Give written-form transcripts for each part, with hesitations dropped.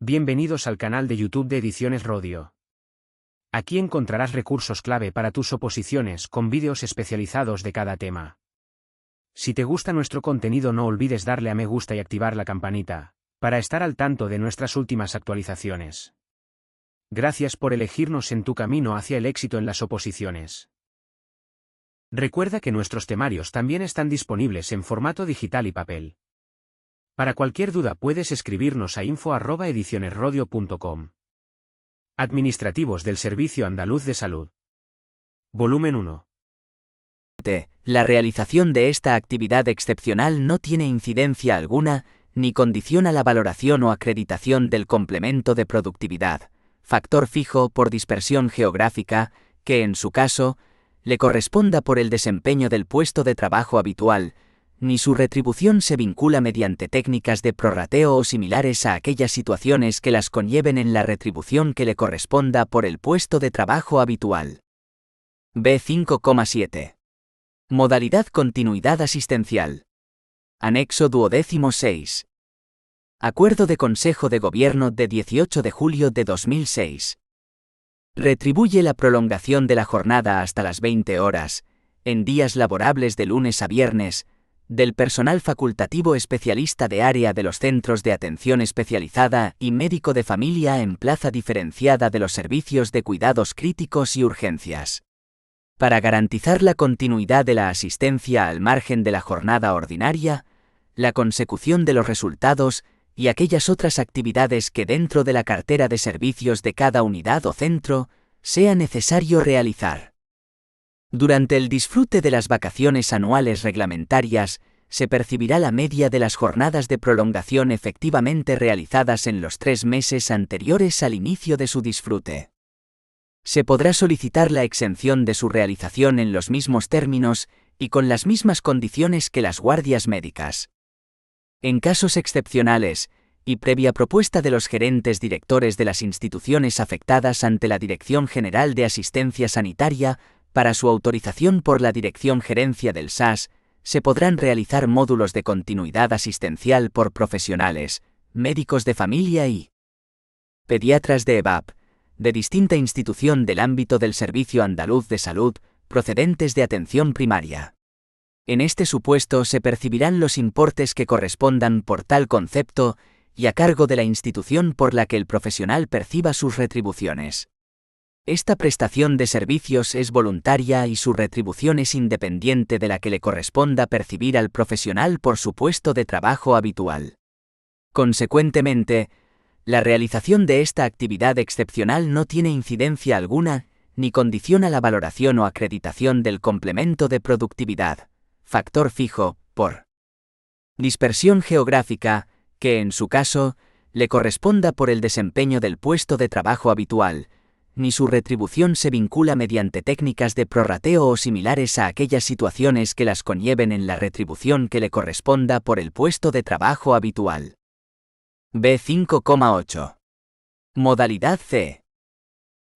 Bienvenidos al canal de YouTube de Ediciones Rodio. Aquí encontrarás recursos clave para tus oposiciones con vídeos especializados de cada tema. Si te gusta nuestro contenido, no olvides darle a me gusta y activar la campanita, para estar al tanto de nuestras últimas actualizaciones. Gracias por elegirnos en tu camino hacia el éxito en las oposiciones. Recuerda que nuestros temarios también están disponibles en formato digital y papel. Para cualquier duda puedes escribirnos a info@edicionesrodio.com. Administrativos del Servicio Andaluz de Salud. Volumen 1. La realización de esta actividad excepcional no tiene incidencia alguna, ni condiciona la valoración o acreditación del complemento de productividad, factor fijo por dispersión geográfica, que en su caso, le corresponda por el desempeño del puesto de trabajo habitual, ni su retribución se vincula mediante técnicas de prorrateo o similares a aquellas situaciones que las conlleven en la retribución que le corresponda por el puesto de trabajo habitual. B5,7. Modalidad continuidad asistencial. Anexo 26. Acuerdo de Consejo de Gobierno de 18 de julio de 2006. Retribuye la prolongación de la jornada hasta las 20 horas, en días laborables de lunes a viernes, del personal facultativo especialista de área de los centros de atención especializada y médico de familia en plaza diferenciada de los servicios de cuidados críticos y urgencias. Para garantizar la continuidad de la asistencia al margen de la jornada ordinaria, la consecución de los resultados y aquellas otras actividades que dentro de la cartera de servicios de cada unidad o centro sea necesario realizar. Durante el disfrute de las vacaciones anuales reglamentarias, se percibirá la media de las jornadas de prolongación efectivamente realizadas en los 3 meses anteriores al inicio de su disfrute. Se podrá solicitar la exención de su realización en los mismos términos y con las mismas condiciones que las guardias médicas. En casos excepcionales, y previa propuesta de los gerentes directores de las instituciones afectadas ante la Dirección General de Asistencia Sanitaria, para su autorización por la Dirección Gerencia del SAS, se podrán realizar módulos de continuidad asistencial por profesionales, médicos de familia y pediatras de EVAP, de distinta institución del ámbito del Servicio Andaluz de Salud, procedentes de atención primaria. En este supuesto se percibirán los importes que correspondan por tal concepto y a cargo de la institución por la que el profesional perciba sus retribuciones. Esta prestación de servicios es voluntaria y su retribución es independiente de la que le corresponda percibir al profesional por su puesto de trabajo habitual. Consecuentemente, la realización de esta actividad excepcional no tiene incidencia alguna, ni condiciona la valoración o acreditación del complemento de productividad, factor fijo, por dispersión geográfica, que en su caso, le corresponda por el desempeño del puesto de trabajo habitual, ni su retribución se vincula mediante técnicas de prorrateo o similares a aquellas situaciones que las conlleven en la retribución que le corresponda por el puesto de trabajo habitual. B5,8. Modalidad C.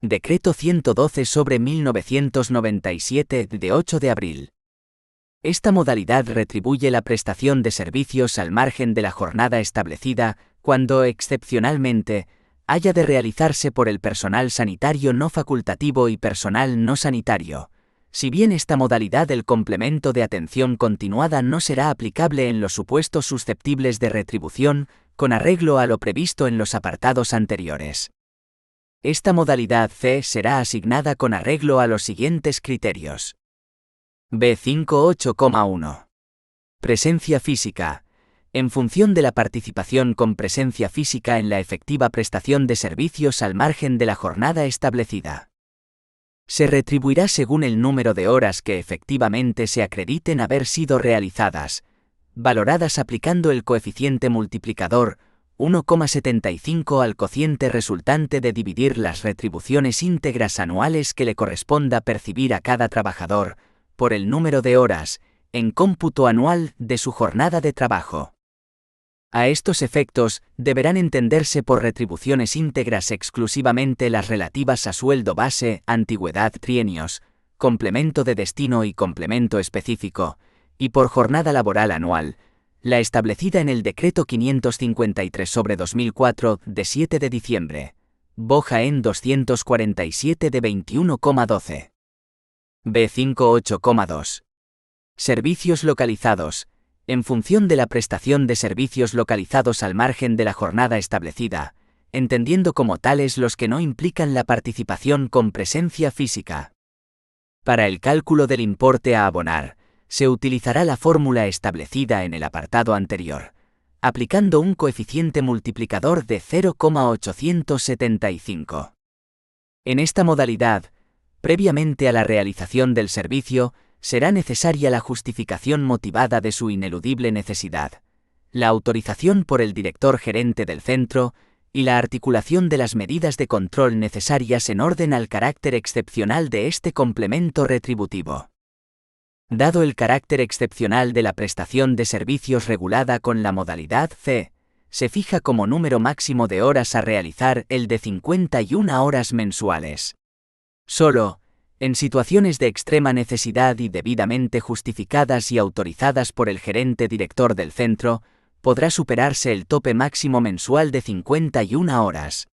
Decreto 112/1997 de 8 de abril. Esta modalidad retribuye la prestación de servicios al margen de la jornada establecida, cuando excepcionalmente haya de realizarse por el personal sanitario no facultativo y personal no sanitario, si bien esta modalidad del complemento de atención continuada no será aplicable en los supuestos susceptibles de retribución, con arreglo a lo previsto en los apartados anteriores. Esta modalidad C será asignada con arreglo a los siguientes criterios. B5,8,1. Presencia física. En función de la participación con presencia física en la efectiva prestación de servicios al margen de la jornada establecida. Se retribuirá según el número de horas que efectivamente se acrediten haber sido realizadas, valoradas aplicando el coeficiente multiplicador 1,75 al cociente resultante de dividir las retribuciones íntegras anuales que le corresponda percibir a cada trabajador, por el número de horas, en cómputo anual de su jornada de trabajo. A estos efectos, deberán entenderse por retribuciones íntegras exclusivamente las relativas a sueldo base, antigüedad, trienios, complemento de destino y complemento específico, y por jornada laboral anual, la establecida en el Decreto 553/2004 de 7 de diciembre, Bojaen 247 de 21,12. B58,2. Servicios localizados, en función de la prestación de servicios localizados al margen de la jornada establecida, entendiendo como tales los que no implican la participación con presencia física. Para el cálculo del importe a abonar, se utilizará la fórmula establecida en el apartado anterior, aplicando un coeficiente multiplicador de 0,875. En esta modalidad, previamente a la realización del servicio, será necesaria la justificación motivada de su ineludible necesidad, la autorización por el director gerente del centro y la articulación de las medidas de control necesarias en orden al carácter excepcional de este complemento retributivo. Dado el carácter excepcional de la prestación de servicios regulada con la modalidad C, se fija como número máximo de horas a realizar el de 51 horas mensuales. Solo, en situaciones de extrema necesidad y debidamente justificadas y autorizadas por el gerente director del centro, podrá superarse el tope máximo mensual de 51 horas.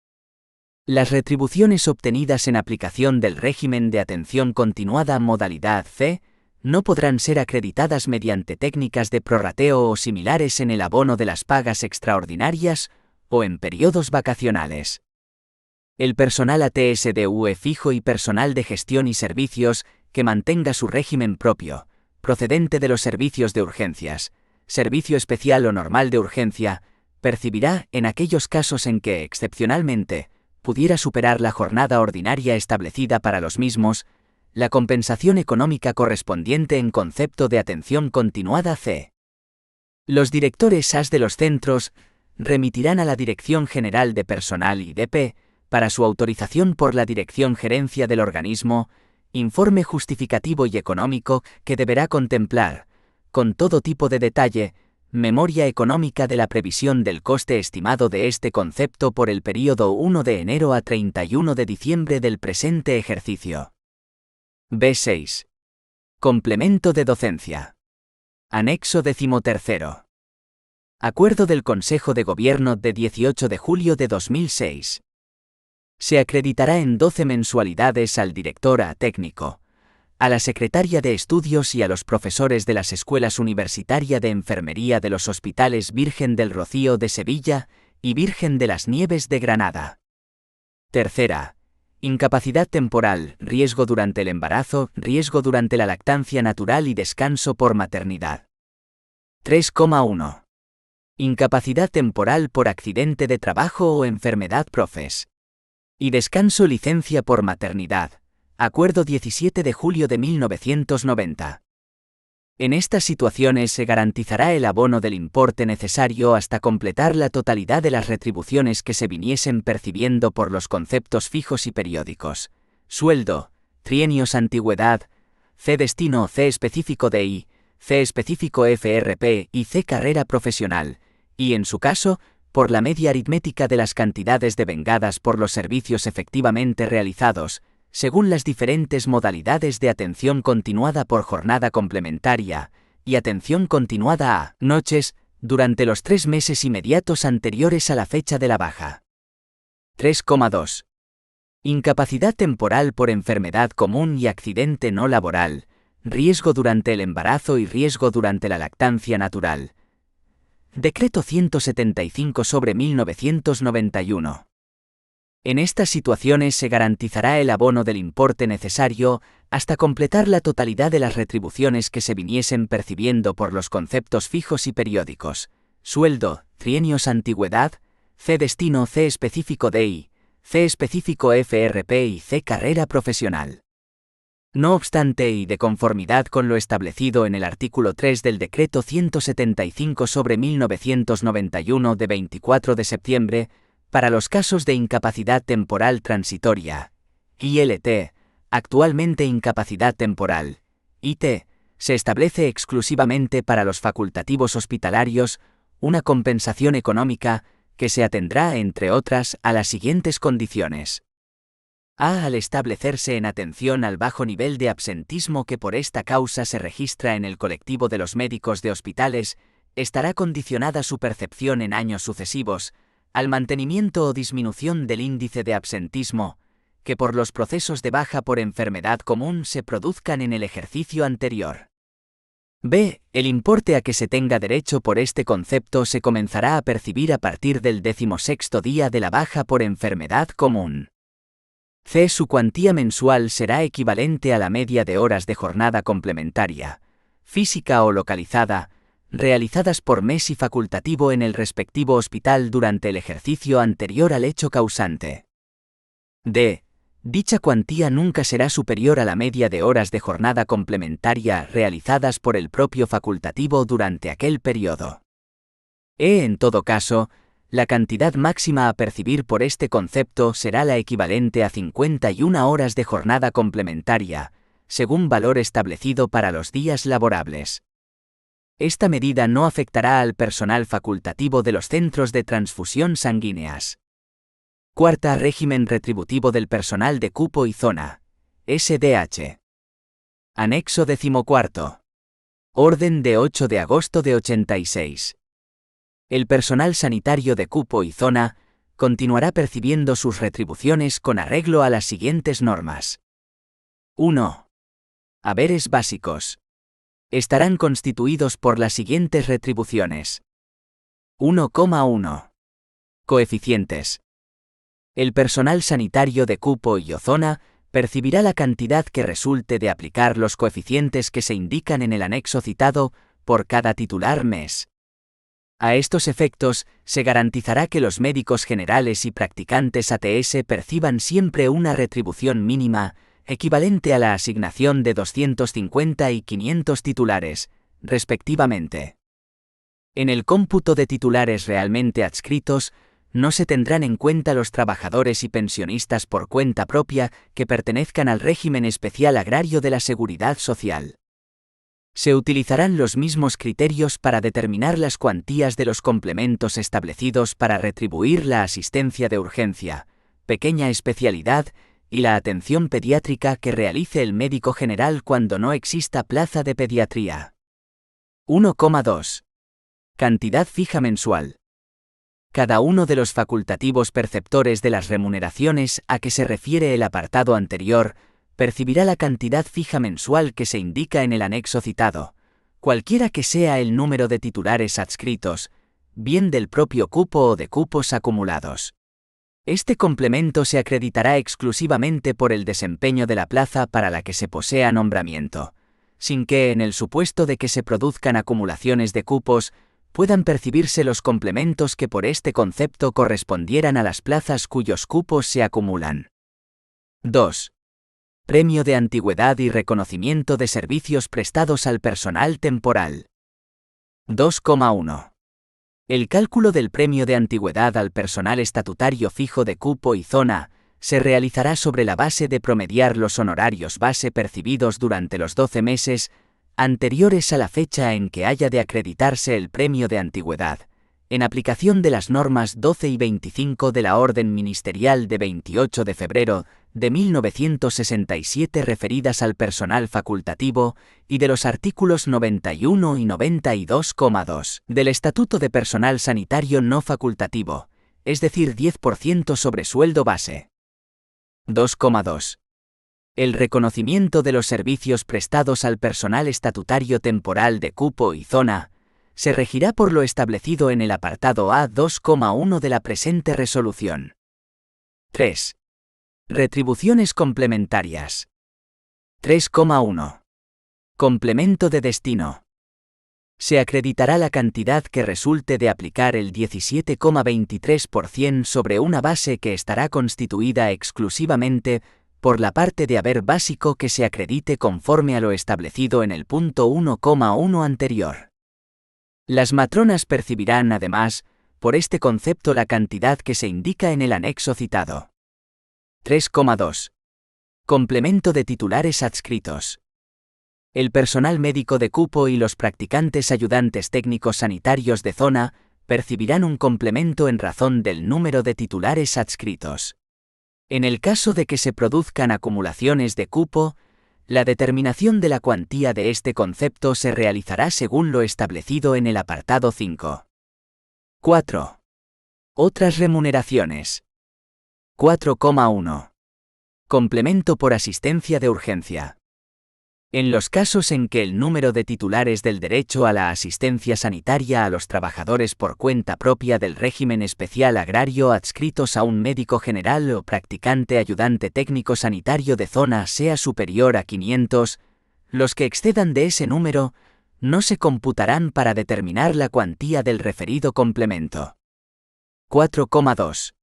Las retribuciones obtenidas en aplicación del régimen de atención continuada modalidad C no podrán ser acreditadas mediante técnicas de prorrateo o similares en el abono de las pagas extraordinarias o en periodos vacacionales. El personal ATSDUE fijo y personal de gestión y servicios que mantenga su régimen propio, procedente de los servicios de urgencias, servicio especial o normal de urgencia, percibirá, en aquellos casos en que, excepcionalmente, pudiera superar la jornada ordinaria establecida para los mismos, la compensación económica correspondiente en concepto de atención continuada C. Los directores AS de los centros remitirán a la Dirección General de Personal IDP, para su autorización por la Dirección Gerencia del organismo, informe justificativo y económico que deberá contemplar, con todo tipo de detalle, memoria económica de la previsión del coste estimado de este concepto por el período 1 de enero a 31 de diciembre del presente ejercicio. B6. Complemento de docencia. Anexo 13. Acuerdo del Consejo de Gobierno de 18 de julio de 2006. Se acreditará en 12 mensualidades al director A técnico, a la secretaria de estudios y a los profesores de las escuelas universitaria de enfermería de los hospitales Virgen del Rocío de Sevilla y Virgen de las Nieves de Granada. Tercera. Incapacidad temporal, riesgo durante el embarazo, riesgo durante la lactancia natural y descanso por maternidad. 3,1. Incapacidad temporal por accidente de trabajo o enfermedad profes. Y descanso licencia por maternidad. Acuerdo 17 de julio de 1990. En estas situaciones se garantizará el abono del importe necesario hasta completar la totalidad de las retribuciones que se viniesen percibiendo por los conceptos fijos y periódicos: sueldo, trienios antigüedad, C destino, C específico DI, C específico FRP y C carrera profesional, y en su caso, por la media aritmética de las cantidades devengadas por los servicios efectivamente realizados, según las diferentes modalidades de atención continuada por jornada complementaria y atención continuada a noches, durante los 3 meses inmediatos anteriores a la fecha de la baja. 3,2. Incapacidad temporal por enfermedad común y accidente no laboral, riesgo durante el embarazo y riesgo durante la lactancia natural. Decreto 175/1991. En estas situaciones se garantizará el abono del importe necesario hasta completar la totalidad de las retribuciones que se viniesen percibiendo por los conceptos fijos y periódicos: sueldo, trienios antigüedad, C destino, C específico DI, C específico FRP y C carrera profesional. No obstante, y de conformidad con lo establecido en el artículo 3 del Decreto 175/1991 de 24 de septiembre, para los casos de incapacidad temporal transitoria, ILT, actualmente incapacidad temporal, IT, se establece exclusivamente para los facultativos hospitalarios una compensación económica que se atendrá, entre otras, a las siguientes condiciones. A. Al establecerse en atención al bajo nivel de absentismo que por esta causa se registra en el colectivo de los médicos de hospitales Estará condicionada su percepción en años sucesivos al mantenimiento o disminución del índice de absentismo, que por los procesos de baja por enfermedad común se produzcan en el ejercicio anterior. B. El importe a que se tenga derecho por este concepto se comenzará a percibir a partir del 16º día de la baja por enfermedad común. C. Su cuantía mensual será equivalente a la media de horas de jornada complementaria, física o localizada, realizadas por mes y facultativo en el respectivo hospital durante el ejercicio anterior al hecho causante. D. Dicha cuantía nunca será superior a la media de horas de jornada complementaria realizadas por el propio facultativo durante aquel periodo. E. En todo caso, la cantidad máxima a percibir por este concepto será la equivalente a 51 horas de jornada complementaria, según valor establecido para los días laborables. Esta medida no afectará al personal facultativo de los centros de transfusión sanguíneas. Cuarta, régimen retributivo del personal de cupo y zona, SDH. Anexo 14. Orden de 8 de agosto de 86. El personal sanitario de cupo y zona continuará percibiendo sus retribuciones con arreglo a las siguientes normas. 1. Haberes básicos. Estarán constituidos por las siguientes retribuciones. 1,1. Coeficientes. El personal sanitario de cupo y o zona percibirá la cantidad que resulte de aplicar los coeficientes que se indican en el anexo citado por cada titular mes. A estos efectos, se garantizará que los médicos generales y practicantes ATS perciban siempre una retribución mínima, equivalente a la asignación de 250 y 500 titulares, respectivamente. En el cómputo de titulares realmente adscritos, no se tendrán en cuenta los trabajadores y pensionistas por cuenta propia que pertenezcan al régimen especial agrario de la Seguridad Social. Se utilizarán los mismos criterios para determinar las cuantías de los complementos establecidos para retribuir la asistencia de urgencia, pequeña especialidad y la atención pediátrica que realice el médico general cuando no exista plaza de pediatría. 1,2. Cantidad fija mensual. Cada uno de los facultativos perceptores de las remuneraciones a que se refiere el apartado anterior percibirá la cantidad fija mensual que se indica en el anexo citado, cualquiera que sea el número de titulares adscritos, bien del propio cupo o de cupos acumulados. Este complemento se acreditará exclusivamente por el desempeño de la plaza para la que se posea nombramiento, sin que, en el supuesto de que se produzcan acumulaciones de cupos, puedan percibirse los complementos que por este concepto correspondieran a las plazas cuyos cupos se acumulan. 2. Premio de antigüedad y reconocimiento de servicios prestados al personal temporal. 2,1. El cálculo del premio de antigüedad al personal estatutario fijo de cupo y zona se realizará sobre la base de promediar los honorarios base percibidos durante los 12 meses anteriores a la fecha en que haya de acreditarse el premio de antigüedad, en aplicación de las normas 12 y 25 de la Orden Ministerial de 28 de febrero de 1967 referidas al personal facultativo y de los artículos 91 y 92,2 del Estatuto de Personal Sanitario No Facultativo, es decir 10% sobre sueldo base. 2,2. El reconocimiento de los servicios prestados al personal estatutario temporal de cupo y zona se regirá por lo establecido en el apartado A 2,1 de la presente resolución. 3. Retribuciones complementarias. 3,1. Complemento de destino. Se acreditará la cantidad que resulte de aplicar el 17,23% sobre una base que estará constituida exclusivamente por la parte de haber básico que se acredite conforme a lo establecido en el punto 1,1 anterior. Las matronas percibirán, además, por este concepto la cantidad que se indica en el anexo citado. 3,2. Complemento de titulares adscritos. El personal médico de cupo y los practicantes ayudantes técnicos sanitarios de zona percibirán un complemento en razón del número de titulares adscritos. En el caso de que se produzcan acumulaciones de cupo, La determinación de la cuantía de este concepto se realizará según lo establecido en el apartado 5. 4. Otras remuneraciones. 4,1. Complemento por asistencia de urgencia. En los casos en que el número de titulares del derecho a la asistencia sanitaria a los trabajadores por cuenta propia del régimen especial agrario adscritos a un médico general o practicante ayudante técnico sanitario de zona sea superior a 500, los que excedan de ese número no se computarán para determinar la cuantía del referido complemento. 4,2.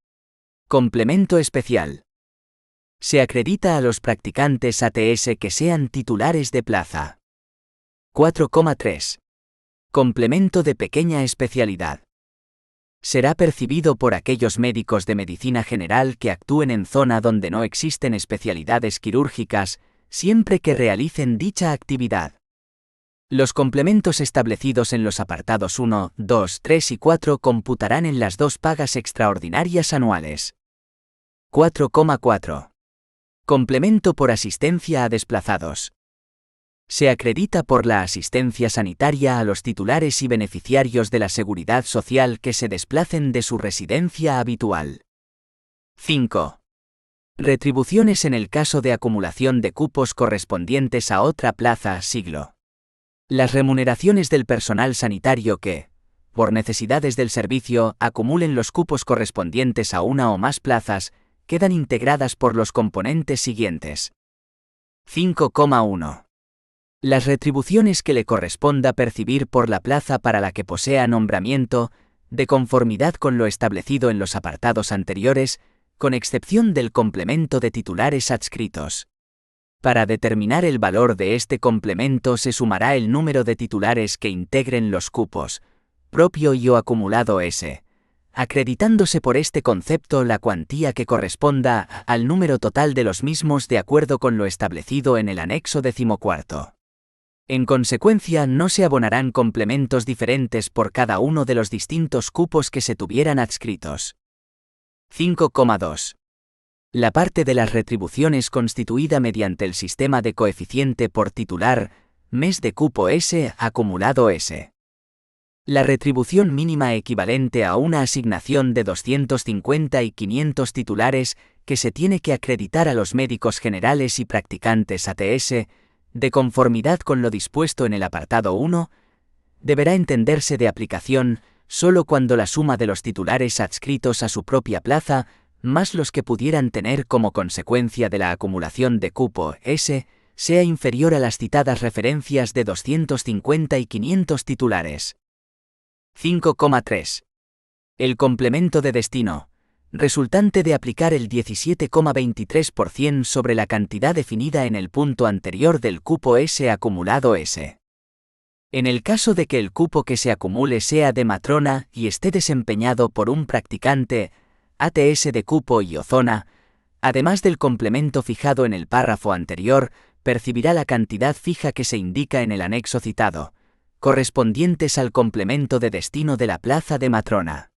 Complemento especial. Se acredita a los practicantes ATS que sean titulares de plaza. 4,3. Complemento de pequeña especialidad. Será percibido por aquellos médicos de medicina general que actúen en zona donde no existen especialidades quirúrgicas, siempre que realicen dicha actividad. Los complementos establecidos en los apartados 1, 2, 3 y 4 computarán en las dos pagas extraordinarias anuales. 4,4. Complemento por asistencia a desplazados. Se acredita por la asistencia sanitaria a los titulares y beneficiarios de la Seguridad Social que se desplacen de su residencia habitual. 5. Retribuciones en el caso de acumulación de cupos correspondientes a otra plaza siglo. Las remuneraciones del personal sanitario que, por necesidades del servicio, acumulen los cupos correspondientes a una o más plazas, quedan integradas por los componentes siguientes. 5,1. Las retribuciones que le corresponda percibir por la plaza para la que posea nombramiento, de conformidad con lo establecido en los apartados anteriores, con excepción del complemento de titulares adscritos. Para determinar el valor de este complemento se sumará el número de titulares que integren los cupos, propio y o acumulado S, acreditándose por este concepto la cuantía que corresponda al número total de los mismos de acuerdo con lo establecido en el anexo 14. En consecuencia, no se abonarán complementos diferentes por cada uno de los distintos cupos que se tuvieran adscritos. 5,2. La parte de las retribuciones constituida mediante el sistema de coeficiente por titular, mes de cupo S, acumulado S. La retribución mínima equivalente a una asignación de 250 y 500 titulares que se tiene que acreditar a los médicos generales y practicantes ATS, de conformidad con lo dispuesto en el apartado 1, deberá entenderse de aplicación solo cuando la suma de los titulares adscritos a su propia plaza, más los que pudieran tener como consecuencia de la acumulación de cupo S, sea inferior a las citadas referencias de 250 y 500 titulares. 5,3. El complemento de destino, resultante de aplicar el 17,23% sobre la cantidad definida en el punto anterior del cupo S acumulado S. En el caso de que el cupo que se acumule sea de matrona y esté desempeñado por un practicante, ATS de cupo y o zona, además del complemento fijado en el párrafo anterior, percibirá la cantidad fija que se indica en el anexo citado, correspondientes al complemento de destino de la plaza de matrona.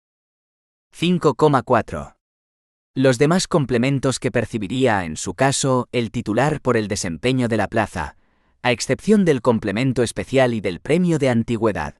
5,4. Los demás complementos que percibiría en su caso el titular por el desempeño de la plaza, a excepción del complemento especial y del premio de antigüedad.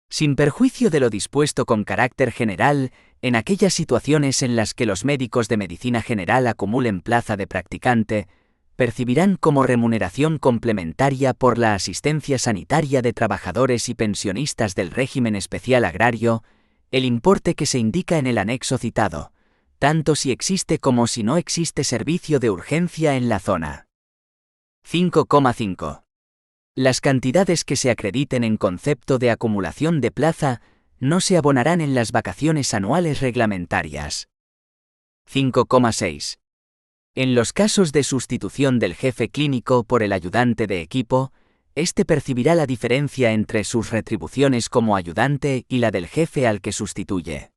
Sin perjuicio de lo dispuesto con carácter general, en aquellas situaciones en las que los médicos de medicina general acumulen plaza de practicante, percibirán como remuneración complementaria por la asistencia sanitaria de trabajadores y pensionistas del régimen especial agrario, el importe que se indica en el anexo citado, tanto si existe como si no existe servicio de urgencia en la zona. 5,5. Las cantidades que se acrediten en concepto de acumulación de plaza no se abonarán en las vacaciones anuales reglamentarias. 5,6. En los casos de sustitución del jefe clínico por el ayudante de equipo, éste percibirá la diferencia entre sus retribuciones como ayudante y la del jefe al que sustituye.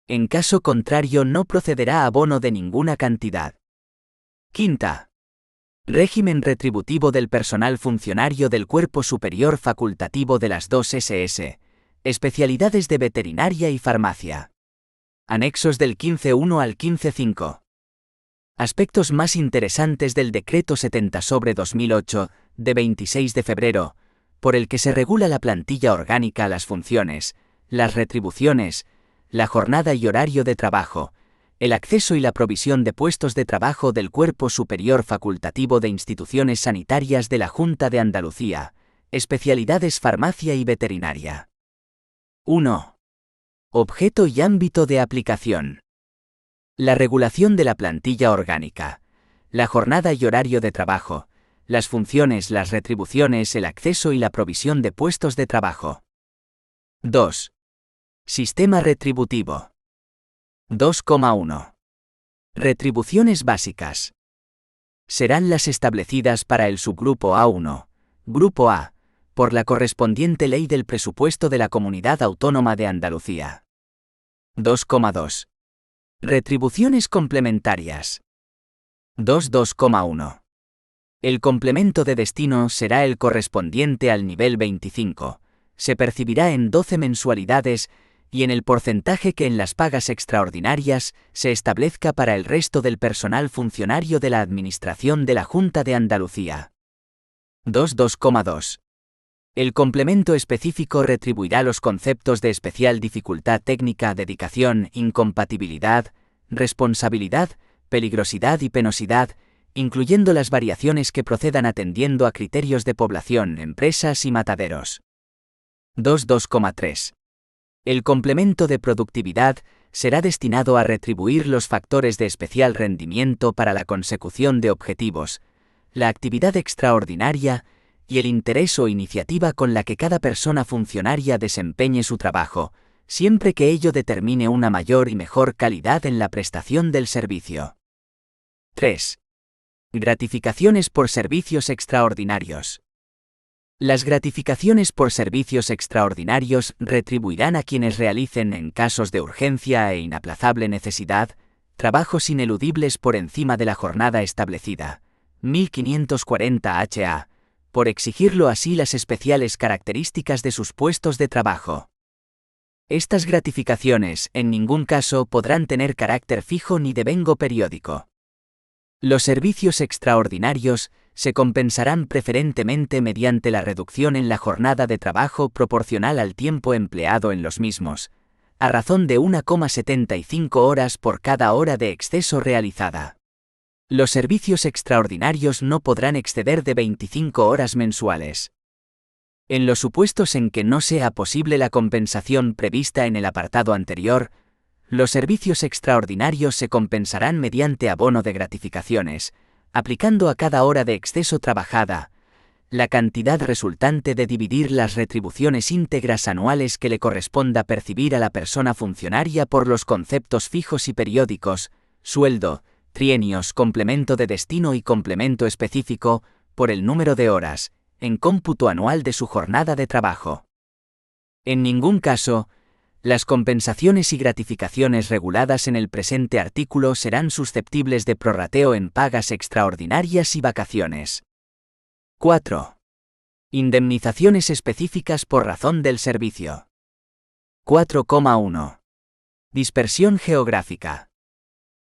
En caso contrario, no procederá abono de ninguna cantidad. 5. Régimen retributivo del personal funcionario del Cuerpo Superior Facultativo de las 2 SS, especialidades de veterinaria y farmacia. Anexos del 15.1 al 15.5. Aspectos más interesantes del Decreto 70/2008, de 26 de febrero, por el que se regula la plantilla orgánica, las funciones, las retribuciones, la jornada y horario de trabajo, el acceso y la provisión de puestos de trabajo del Cuerpo Superior Facultativo de Instituciones Sanitarias de la Junta de Andalucía, especialidades farmacia y veterinaria. 1. Objeto y ámbito de aplicación. La regulación de la plantilla orgánica, la jornada y horario de trabajo, las funciones, las retribuciones, el acceso y la provisión de puestos de trabajo. 2. Sistema retributivo. 2,1. Retribuciones básicas. Serán las establecidas para el subgrupo A1, Grupo A, por la correspondiente Ley del Presupuesto de la Comunidad Autónoma de Andalucía. 2,2. Retribuciones complementarias. 2,1. El complemento de destino será el correspondiente al nivel 25, se percibirá en 12 mensualidades y en el porcentaje que en las pagas extraordinarias se establezca para el resto del personal funcionario de la Administración de la Junta de Andalucía. 2,2. El complemento específico retribuirá los conceptos de especial dificultad técnica, dedicación, incompatibilidad, responsabilidad, peligrosidad y penosidad, incluyendo las variaciones que procedan atendiendo a criterios de población, empresas y mataderos. 2,3. El complemento de productividad será destinado a retribuir los factores de especial rendimiento para la consecución de objetivos, la actividad extraordinaria y el interés o iniciativa con la que cada persona funcionaria desempeñe su trabajo, siempre que ello determine una mayor y mejor calidad en la prestación del servicio. 3. Gratificaciones por servicios extraordinarios. Las gratificaciones por servicios extraordinarios retribuirán a quienes realicen, en casos de urgencia e inaplazable necesidad, trabajos ineludibles por encima de la jornada establecida, 1540 ha, por exigirlo así las especiales características de sus puestos de trabajo. Estas gratificaciones, en ningún caso, podrán tener carácter fijo ni devengo periódico. Los servicios extraordinarios se compensarán preferentemente mediante la reducción en la jornada de trabajo proporcional al tiempo empleado en los mismos, a razón de 1,75 horas por cada hora de exceso realizada. Los servicios extraordinarios no podrán exceder de 25 horas mensuales. En los supuestos en que no sea posible la compensación prevista en el apartado anterior, los servicios extraordinarios se compensarán mediante abono de gratificaciones, aplicando a cada hora de exceso trabajada la cantidad resultante de dividir las retribuciones íntegras anuales que le corresponda percibir a la persona funcionaria por los conceptos fijos y periódicos, sueldo, trienios, complemento de destino y complemento específico, por el número de horas, en cómputo anual de su jornada de trabajo. En ningún caso, las compensaciones y gratificaciones reguladas en el presente artículo serán susceptibles de prorrateo en pagas extraordinarias y vacaciones. 4. Indemnizaciones específicas por razón del servicio. 4,1. Dispersión geográfica.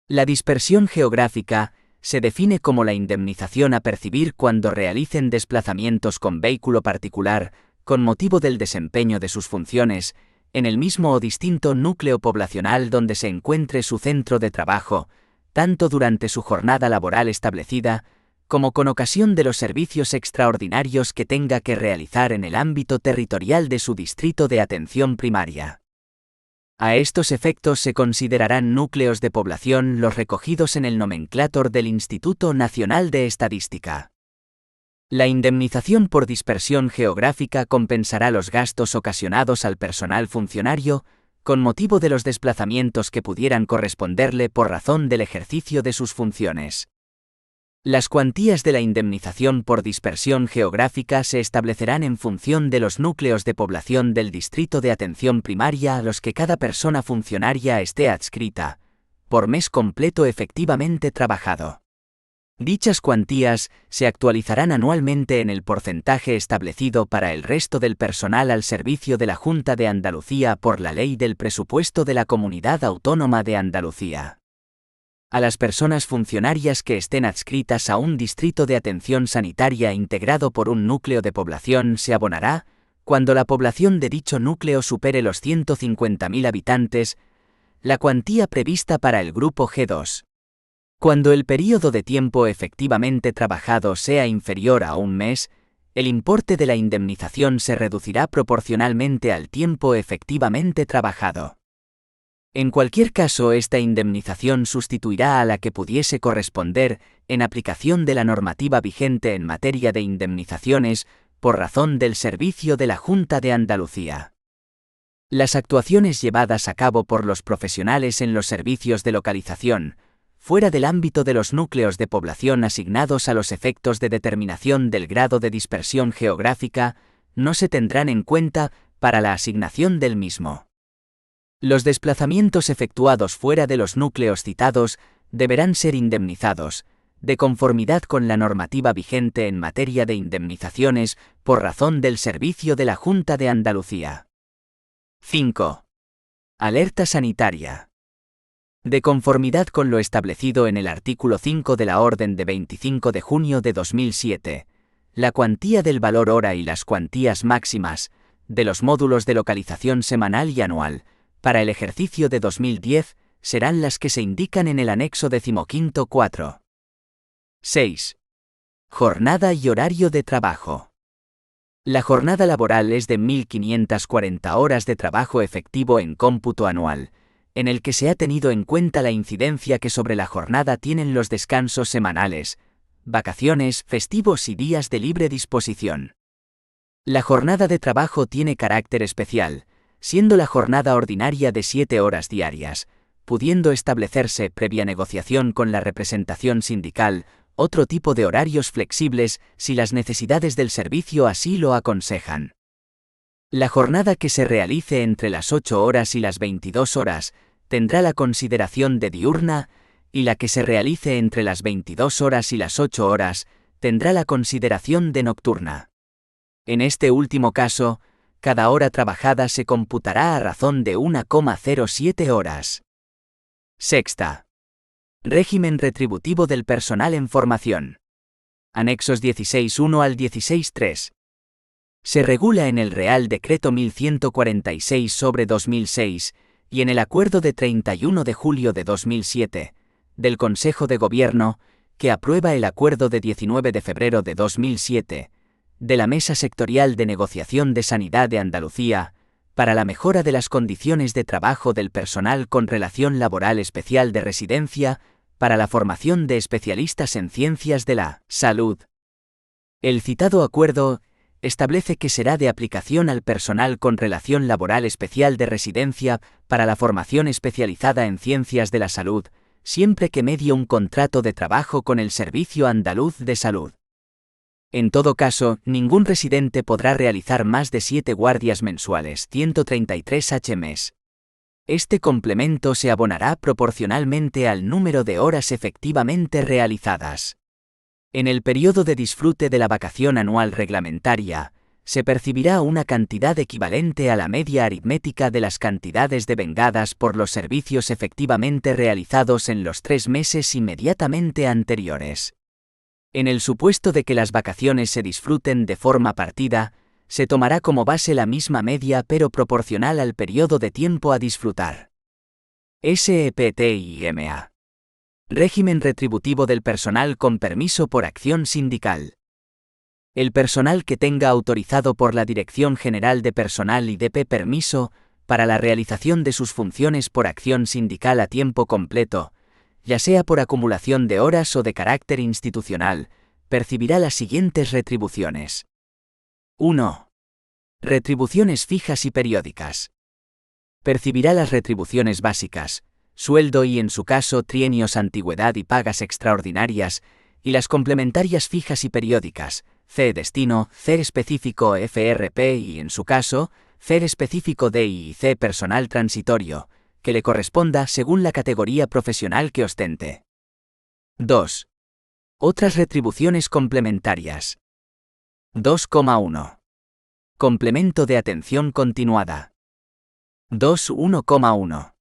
La dispersión geográfica se define como la indemnización a percibir cuando realicen desplazamientos con vehículo particular, con motivo del desempeño de sus funciones, en el mismo o distinto núcleo poblacional donde se encuentre su centro de trabajo, tanto durante su jornada laboral establecida, como con ocasión de los servicios extraordinarios que tenga que realizar en el ámbito territorial de su distrito de atención primaria. A estos efectos se considerarán núcleos de población los recogidos en el nomenclátor del Instituto Nacional de Estadística. La indemnización por dispersión geográfica compensará los gastos ocasionados al personal funcionario, con motivo de los desplazamientos que pudieran corresponderle por razón del ejercicio de sus funciones. Las cuantías de la indemnización por dispersión geográfica se establecerán en función de los núcleos de población del distrito de atención primaria a los que cada persona funcionaria esté adscrita, por mes completo efectivamente trabajado. Dichas cuantías se actualizarán anualmente en el porcentaje establecido para el resto del personal al servicio de la Junta de Andalucía por la Ley del Presupuesto de la Comunidad Autónoma de Andalucía. A las personas funcionarias que estén adscritas a un distrito de atención sanitaria integrado por un núcleo de población se abonará, cuando la población de dicho núcleo supere los 150.000 habitantes, la cuantía prevista para el grupo G2. Cuando el período de tiempo efectivamente trabajado sea inferior a un mes, el importe de la indemnización se reducirá proporcionalmente al tiempo efectivamente trabajado. En cualquier caso, esta indemnización sustituirá a la que pudiese corresponder, en aplicación de la normativa vigente en materia de indemnizaciones, por razón del servicio de la Junta de Andalucía. Las actuaciones llevadas a cabo por los profesionales en los servicios de localización, fuera del ámbito de los núcleos de población asignados a los efectos de determinación del grado de dispersión geográfica, no se tendrán en cuenta para la asignación del mismo. Los desplazamientos efectuados fuera de los núcleos citados deberán ser indemnizados, de conformidad con la normativa vigente en materia de indemnizaciones, por razón del servicio de la Junta de Andalucía. 5. Alerta sanitaria. De conformidad con lo establecido en el artículo 5 de la Orden de 25 de junio de 2007, la cuantía del valor hora y las cuantías máximas de los módulos de localización semanal y anual para el ejercicio de 2010 serán las que se indican en el anexo 15 4. 6. Jornada y horario de trabajo. La jornada laboral es de 1.540 horas de trabajo efectivo en cómputo anual, en el que se ha tenido en cuenta la incidencia que sobre la jornada tienen los descansos semanales, vacaciones, festivos y días de libre disposición. La jornada de trabajo tiene carácter especial, siendo la jornada ordinaria de 7 horas diarias, pudiendo establecerse, previa negociación con la representación sindical, otro tipo de horarios flexibles si las necesidades del servicio así lo aconsejan. La jornada que se realice entre las 8 horas y las 22 horas tendrá la consideración de diurna, y la que se realice entre las 22 horas y las 8 horas tendrá la consideración de nocturna. En este último caso, cada hora trabajada se computará a razón de 1,07 horas. Sexta. Régimen retributivo del personal en formación. Anexos 16.1 al 16.3. Se regula en el Real Decreto 1146/2006 y en el Acuerdo de 31 de julio de 2007, del Consejo de Gobierno, que aprueba el Acuerdo de 19 de febrero de 2007, de la Mesa Sectorial de Negociación de Sanidad de Andalucía, para la mejora de las condiciones de trabajo del personal con relación laboral especial de residencia, para la formación de especialistas en ciencias de la salud. El citado acuerdo establece que será de aplicación al personal con relación laboral especial de residencia para la formación especializada en ciencias de la salud, siempre que medie un contrato de trabajo con el Servicio Andaluz de Salud. En todo caso, ningún residente podrá realizar más de 7 guardias mensuales, 133 h-mes. Este complemento se abonará proporcionalmente al número de horas efectivamente realizadas. En el periodo de disfrute de la vacación anual reglamentaria, se percibirá una cantidad equivalente a la media aritmética de las cantidades devengadas por los servicios efectivamente realizados en los 3 meses inmediatamente anteriores. En el supuesto de que las vacaciones se disfruten de forma partida, se tomará como base la misma media pero proporcional al periodo de tiempo a disfrutar. SEPTIMA. Régimen retributivo del personal con permiso por acción sindical. El personal que tenga autorizado por la Dirección General de Personal y DP permiso para la realización de sus funciones por acción sindical a tiempo completo, ya sea por acumulación de horas o de carácter institucional, percibirá las siguientes retribuciones. 1. Retribuciones fijas y periódicas. Percibirá las retribuciones básicas, sueldo y en su caso trienios antigüedad y pagas extraordinarias, y las complementarias fijas y periódicas, C destino, C específico FRP y en su caso, C específico D y C personal transitorio, que le corresponda según la categoría profesional que ostente. 2. Otras retribuciones complementarias. 2,1. Complemento de atención continuada. 2.1,1.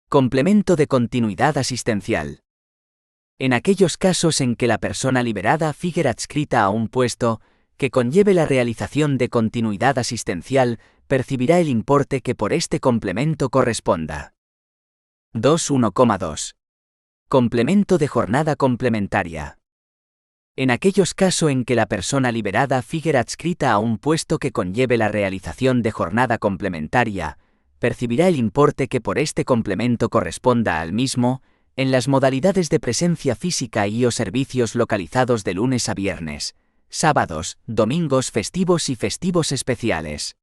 Complemento de continuidad asistencial. En aquellos casos en que la persona liberada figure adscrita a un puesto que conlleve la realización de continuidad asistencial, percibirá el importe que por este complemento corresponda. 2.1,2. Complemento de jornada complementaria. En aquellos casos en que la persona liberada figure adscrita a un puesto que conlleve la realización de jornada complementaria, percibirá el importe que por este complemento corresponda al mismo, en las modalidades de presencia física y o servicios localizados de lunes a viernes, sábados, domingos festivos y festivos especiales.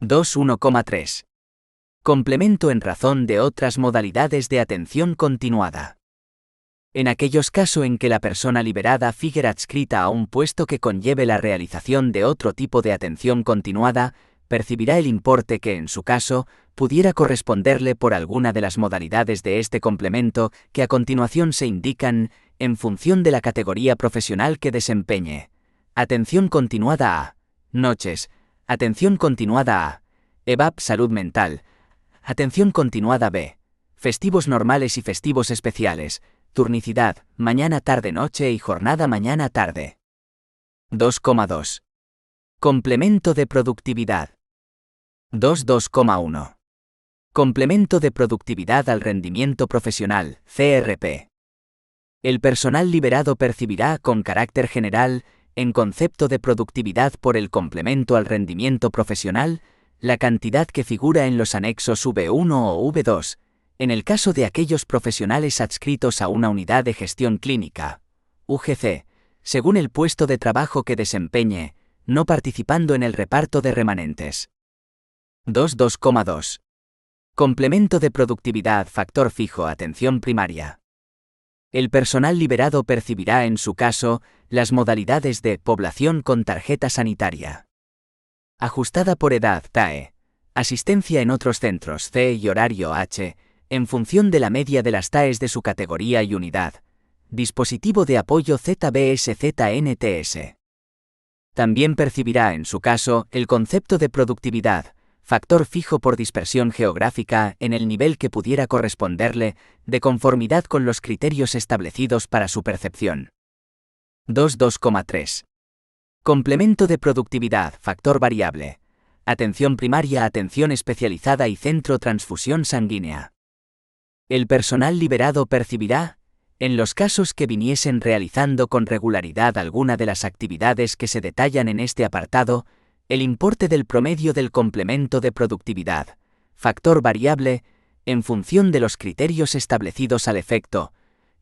2.1,3. Complemento en razón de otras modalidades de atención continuada. En aquellos casos en que la persona liberada figure adscrita a un puesto que conlleve la realización de otro tipo de atención continuada, percibirá el importe que en su caso pudiera corresponderle por alguna de las modalidades de este complemento que a continuación se indican en función de la categoría profesional que desempeñe. Atención continuada a noches, atención continuada a EVAP salud mental, atención continuada B, festivos normales y festivos especiales, turnicidad, mañana tarde noche y jornada mañana tarde. 2,2. Complemento de productividad. 2.2,1. Complemento de productividad al rendimiento profesional, CRP. El personal liberado percibirá con carácter general, en concepto de productividad por el complemento al rendimiento profesional, la cantidad que figura en los anexos V1 o V2, en el caso de aquellos profesionales adscritos a una unidad de gestión clínica, UGC, según el puesto de trabajo que desempeñe, no participando en el reparto de remanentes. 2.2,2. Complemento de productividad factor fijo atención primaria. El personal liberado percibirá en su caso las modalidades de población con tarjeta sanitaria ajustada por edad TAE, asistencia en otros centros C y horario H, en función de la media de las TAEs de su categoría y unidad, dispositivo de apoyo ZBSZNTS. También percibirá en su caso el concepto de productividad, factor fijo por dispersión geográfica en el nivel que pudiera corresponderle, de conformidad con los criterios establecidos para su percepción. 2.2,3. Complemento de productividad, factor variable. Atención primaria, atención especializada y centro transfusión sanguínea. El personal liberado percibirá, en los casos que viniesen realizando con regularidad alguna de las actividades que se detallan en este apartado, el importe del promedio del complemento de productividad, factor variable, en función de los criterios establecidos al efecto,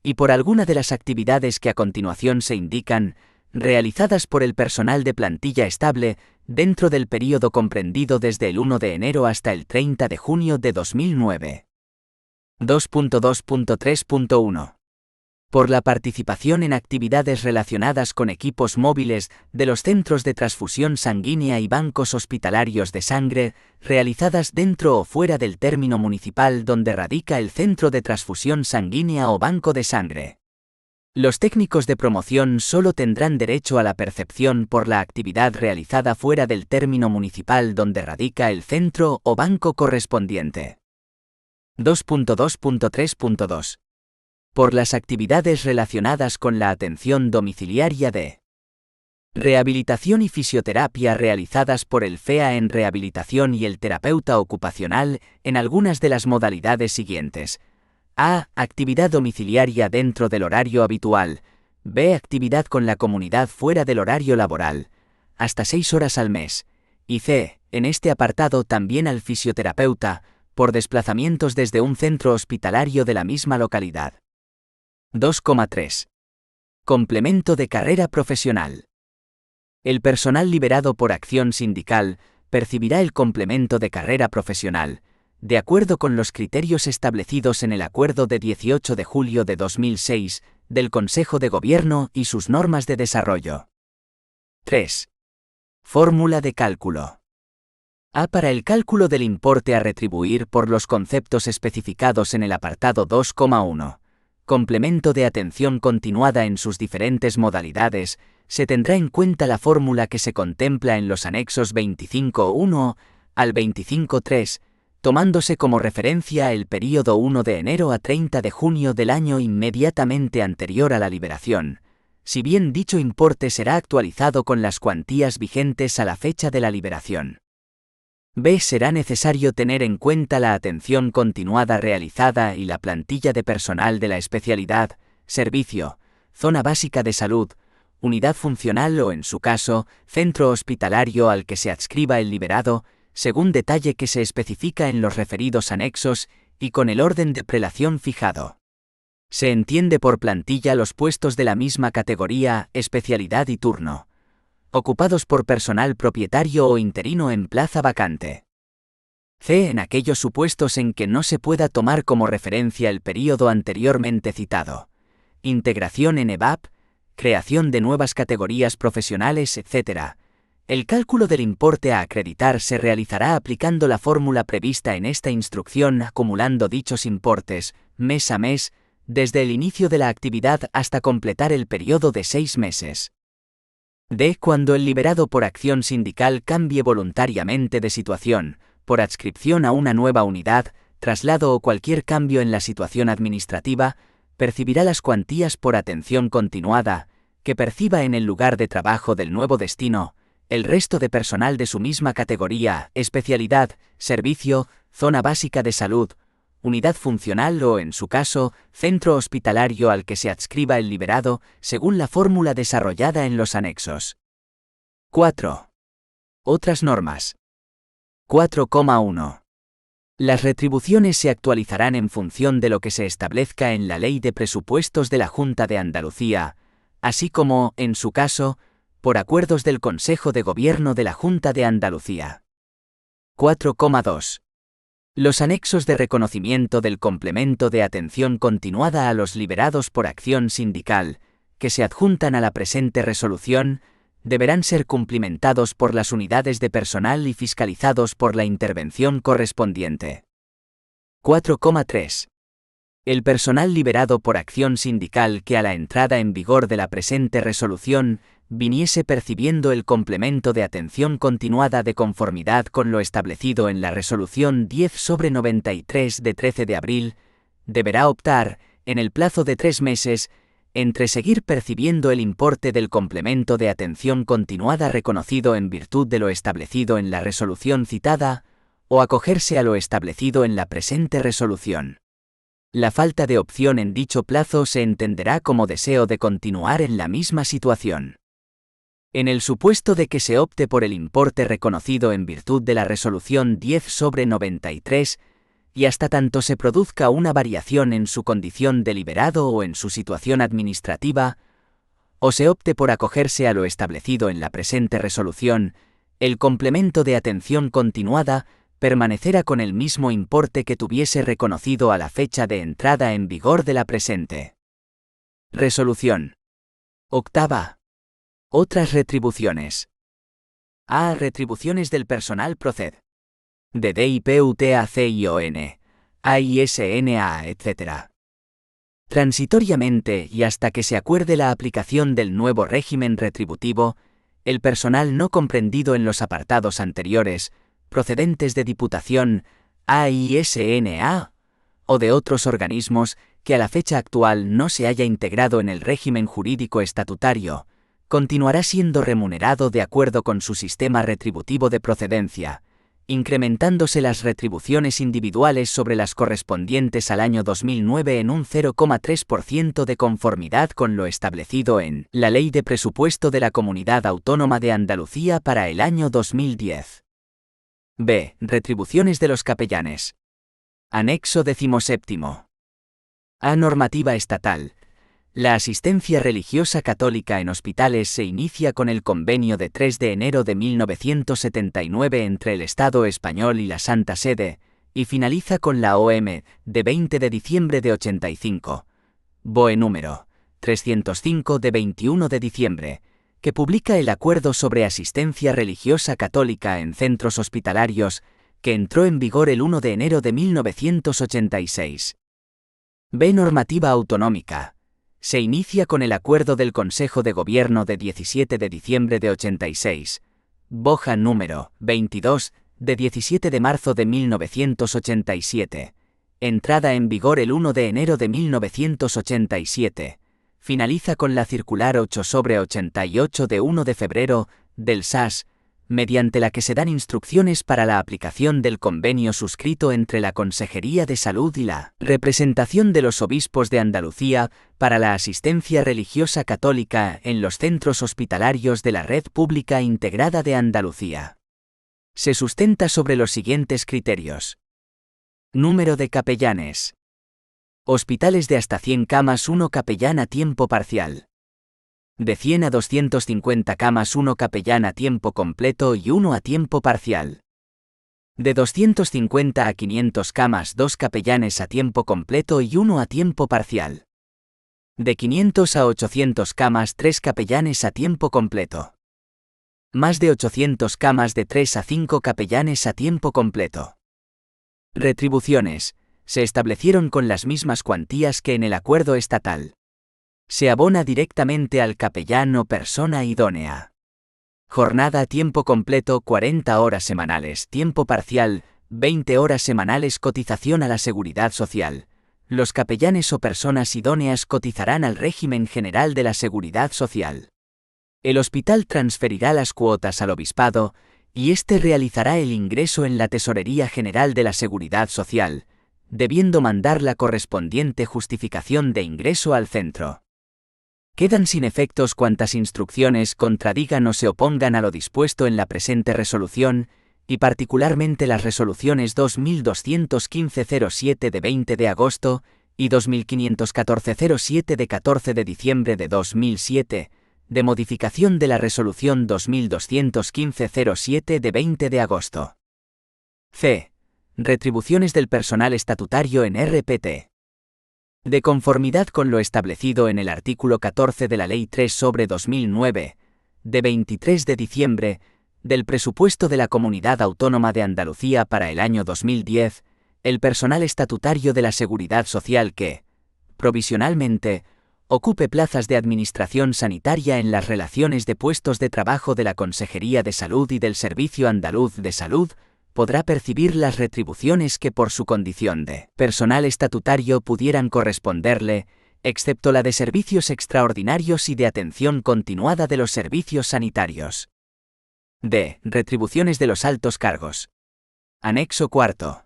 y por alguna de las actividades que a continuación se indican, realizadas por el personal de plantilla estable, dentro del período comprendido desde el 1 de enero hasta el 30 de junio de 2009. 2.2.3.1. Por la participación en actividades relacionadas con equipos móviles de los centros de transfusión sanguínea y bancos hospitalarios de sangre, realizadas dentro o fuera del término municipal donde radica el centro de transfusión sanguínea o banco de sangre. Los técnicos de promoción solo tendrán derecho a la percepción por la actividad realizada fuera del término municipal donde radica el centro o banco correspondiente. 2.2.3.2. Por las actividades relacionadas con la atención domiciliaria de rehabilitación y fisioterapia realizadas por el FEA en rehabilitación y el terapeuta ocupacional en algunas de las modalidades siguientes. A. Actividad domiciliaria dentro del horario habitual. B. Actividad con la comunidad fuera del horario laboral, hasta 6 horas al mes. Y C. En este apartado también al fisioterapeuta, por desplazamientos desde un centro hospitalario de la misma localidad. 2,3. Complemento de carrera profesional. El personal liberado por acción sindical percibirá el complemento de carrera profesional, de acuerdo con los criterios establecidos en el Acuerdo de 18 de julio de 2006 del Consejo de Gobierno y sus normas de desarrollo. 3. Fórmula de cálculo. A. Para el cálculo del importe a retribuir por los conceptos especificados en el apartado 2,1, complemento de atención continuada en sus diferentes modalidades, se tendrá en cuenta la fórmula que se contempla en los anexos 25.1 al 25.3, tomándose como referencia el período 1 de enero a 30 de junio del año inmediatamente anterior a la liberación, si bien dicho importe será actualizado con las cuantías vigentes a la fecha de la liberación. B. Será necesario tener en cuenta la atención continuada realizada y la plantilla de personal de la especialidad, servicio, zona básica de salud, unidad funcional o, en su caso, centro hospitalario al que se adscriba el liberado, según detalle que se especifica en los referidos anexos y con el orden de prelación fijado. Se entiende por plantilla los puestos de la misma categoría, especialidad y turno, ocupados por personal propietario o interino en plaza vacante. C. En aquellos supuestos en que no se pueda tomar como referencia el período anteriormente citado. Integración en EVAP, creación de nuevas categorías profesionales, etc. El cálculo del importe a acreditar se realizará aplicando la fórmula prevista en esta instrucción, acumulando dichos importes, mes a mes, desde el inicio de la actividad hasta completar el periodo de 6 meses. D. Cuando el liberado por acción sindical cambie voluntariamente de situación, por adscripción a una nueva unidad, traslado o cualquier cambio en la situación administrativa, percibirá las cuantías por atención continuada, que perciba en el lugar de trabajo del nuevo destino, el resto de personal de su misma categoría, especialidad, servicio, zona básica de salud, unidad funcional o, en su caso, centro hospitalario al que se adscriba el liberado, según la fórmula desarrollada en los anexos. 4. Otras normas. 4,1. Las retribuciones se actualizarán en función de lo que se establezca en la Ley de Presupuestos de la Junta de Andalucía, así como, en su caso, por acuerdos del Consejo de Gobierno de la Junta de Andalucía. 4,2. Los anexos de reconocimiento del complemento de atención continuada a los liberados por acción sindical, que se adjuntan a la presente resolución, deberán ser cumplimentados por las unidades de personal y fiscalizados por la intervención correspondiente. 4,3. El personal liberado por acción sindical que a la entrada en vigor de la presente resolución viniese percibiendo el complemento de atención continuada de conformidad con lo establecido en la resolución 10/93 de 13 de abril, deberá optar, en el plazo de 3 meses, entre seguir percibiendo el importe del complemento de atención continuada reconocido en virtud de lo establecido en la resolución citada, o acogerse a lo establecido en la presente resolución. La falta de opción en dicho plazo se entenderá como deseo de continuar en la misma situación. En el supuesto de que se opte por el importe reconocido en virtud de la resolución 10/93, y hasta tanto se produzca una variación en su condición de liberado o en su situación administrativa, o se opte por acogerse a lo establecido en la presente resolución, el complemento de atención continuada permanecerá con el mismo importe que tuviese reconocido a la fecha de entrada en vigor de la presente resolución. Octava. Otras retribuciones. A. Retribuciones del personal proced. De DIPUTACION, AISNA, etc. Transitoriamente y hasta que se acuerde la aplicación del nuevo régimen retributivo, el personal no comprendido en los apartados anteriores, procedentes de Diputación, AISNA, o de otros organismos que a la fecha actual no se haya integrado en el régimen jurídico estatutario, continuará siendo remunerado de acuerdo con su sistema retributivo de procedencia, incrementándose las retribuciones individuales sobre las correspondientes al año 2009 en un 0,3% de conformidad con lo establecido en la Ley de Presupuesto de la Comunidad Autónoma de Andalucía para el año 2010. B. Retribuciones de los capellanes. Anexo 17. A. Normativa estatal. La asistencia religiosa católica en hospitales se inicia con el convenio de 3 de enero de 1979 entre el Estado español y la Santa Sede, y finaliza con la OM, de 20 de diciembre de 85, BOE número 305 de 21 de diciembre, que publica el Acuerdo sobre Asistencia Religiosa Católica en Centros Hospitalarios, que entró en vigor el 1 de enero de 1986. B. Normativa autonómica. Se inicia con el Acuerdo del Consejo de Gobierno de 17 de diciembre de 86, BOJA número 22, de 17 de marzo de 1987, entrada en vigor el 1 de enero de 1987, finaliza con la Circular 8/88 de 1 de febrero, del SAS, mediante la que se dan instrucciones para la aplicación del convenio suscrito entre la Consejería de Salud y la Representación de los Obispos de Andalucía para la asistencia religiosa católica en los centros hospitalarios de la Red Pública Integrada de Andalucía. Se sustenta sobre los siguientes criterios. Número de capellanes. Hospitales de hasta 100 camas, 1 capellán a tiempo parcial. De 100 a 250 camas, 1 capellán a tiempo completo y 1 a tiempo parcial. De 250 a 500 camas, 2 capellanes a tiempo completo y 1 a tiempo parcial. De 500 a 800 camas, 3 capellanes a tiempo completo. Más de 800 camas, de 3 a 5 capellanes a tiempo completo. Retribuciones. Se establecieron con las mismas cuantías que en el acuerdo estatal. Se abona directamente al capellán o persona idónea. Jornada a tiempo completo 40 horas semanales, tiempo parcial 20 horas semanales, cotización a la Seguridad Social. Los capellanes o personas idóneas cotizarán al régimen general de la Seguridad Social. El hospital transferirá las cuotas al obispado y éste realizará el ingreso en la Tesorería General de la Seguridad Social, debiendo mandar la correspondiente justificación de ingreso al centro. Quedan sin efectos cuantas instrucciones contradigan o se opongan a lo dispuesto en la presente resolución, y particularmente las resoluciones 2215-07 de 20 de agosto y 2514-07 de 14 de diciembre de 2007, de modificación de la resolución 2215-07 de 20 de agosto. C. Retribuciones del personal estatutario en RPT. De conformidad con lo establecido en el artículo 14 de la Ley 3/2009, de 23 de diciembre, del presupuesto de la Comunidad Autónoma de Andalucía para el año 2010, el personal estatutario de la Seguridad Social que, provisionalmente, ocupe plazas de administración sanitaria en las relaciones de puestos de trabajo de la Consejería de Salud y del Servicio Andaluz de Salud, podrá percibir las retribuciones que por su condición de personal estatutario pudieran corresponderle, excepto la de servicios extraordinarios y de atención continuada de los servicios sanitarios. D. Retribuciones de los altos cargos. Anexo cuarto.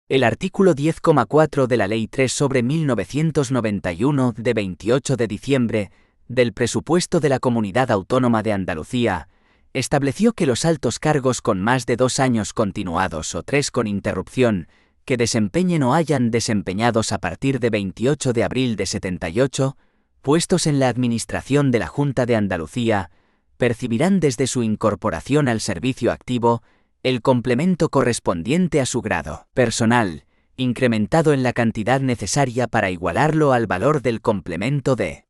El artículo 10,4 de la Ley 3/1991 de 28 de diciembre, del presupuesto de la Comunidad Autónoma de Andalucía, estableció que los altos cargos con más de 2 años continuados o 3 con interrupción, que desempeñen o hayan desempeñados a partir de 28 de abril de 78, puestos en la administración de la Junta de Andalucía, percibirán desde su incorporación al servicio activo el complemento correspondiente a su grado personal, incrementado en la cantidad necesaria para igualarlo al valor del complemento de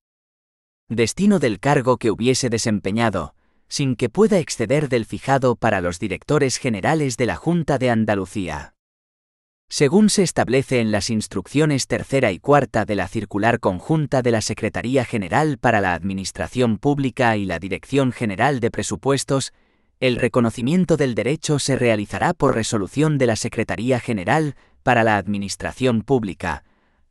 destino del cargo que hubiese desempeñado, sin que pueda exceder del fijado para los directores generales de la Junta de Andalucía. Según se establece en las instrucciones 3ª y 4ª de la Circular Conjunta de la Secretaría General para la Administración Pública y la Dirección General de Presupuestos, el reconocimiento del derecho se realizará por resolución de la Secretaría General para la Administración Pública,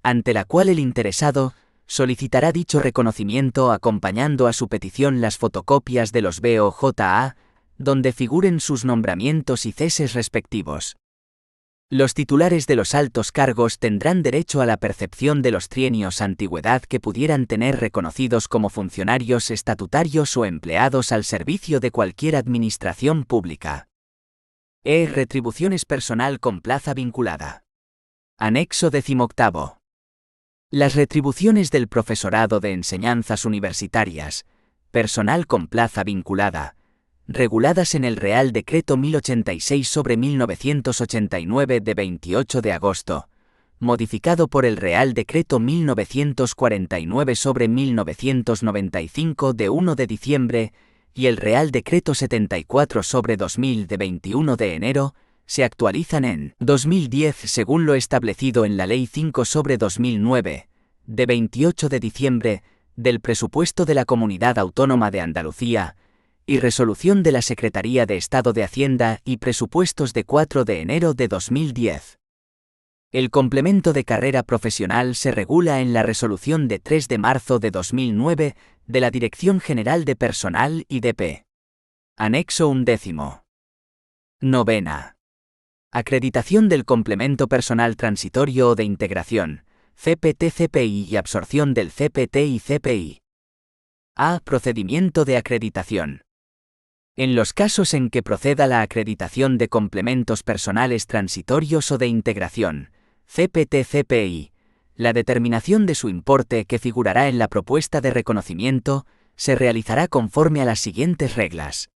ante la cual el interesado solicitará dicho reconocimiento acompañando a su petición las fotocopias de los BOJA, donde figuren sus nombramientos y ceses respectivos. Los titulares de los altos cargos tendrán derecho a la percepción de los trienios antigüedad que pudieran tener reconocidos como funcionarios estatutarios o empleados al servicio de cualquier administración pública. Retribuciones personal con plaza vinculada. Anexo 18. Las retribuciones del profesorado de enseñanzas universitarias, personal con plaza vinculada, reguladas en el Real Decreto 1086/1989 de 28 de agosto, modificado por el Real Decreto 1949/1995 de 1 de diciembre y el Real Decreto 74/2000 de 21 de enero, se actualizan en 2010 según lo establecido en la Ley 5/2009, de 28 de diciembre, del presupuesto de la Comunidad Autónoma de Andalucía, y Resolución de la Secretaría de Estado de Hacienda y Presupuestos de 4 de enero de 2010. El complemento de carrera profesional se regula en la Resolución de 3 de marzo de 2009 de la Dirección General de Personal y DP. Anexo 11. Novena. Acreditación del complemento personal transitorio o de integración, CPT-CPI y absorción del CPT y CPI. A. Procedimiento de acreditación. En los casos en que proceda la acreditación de complementos personales transitorios o de integración, CPT-CPI, la determinación de su importe que figurará en la propuesta de reconocimiento se realizará conforme a las siguientes reglas.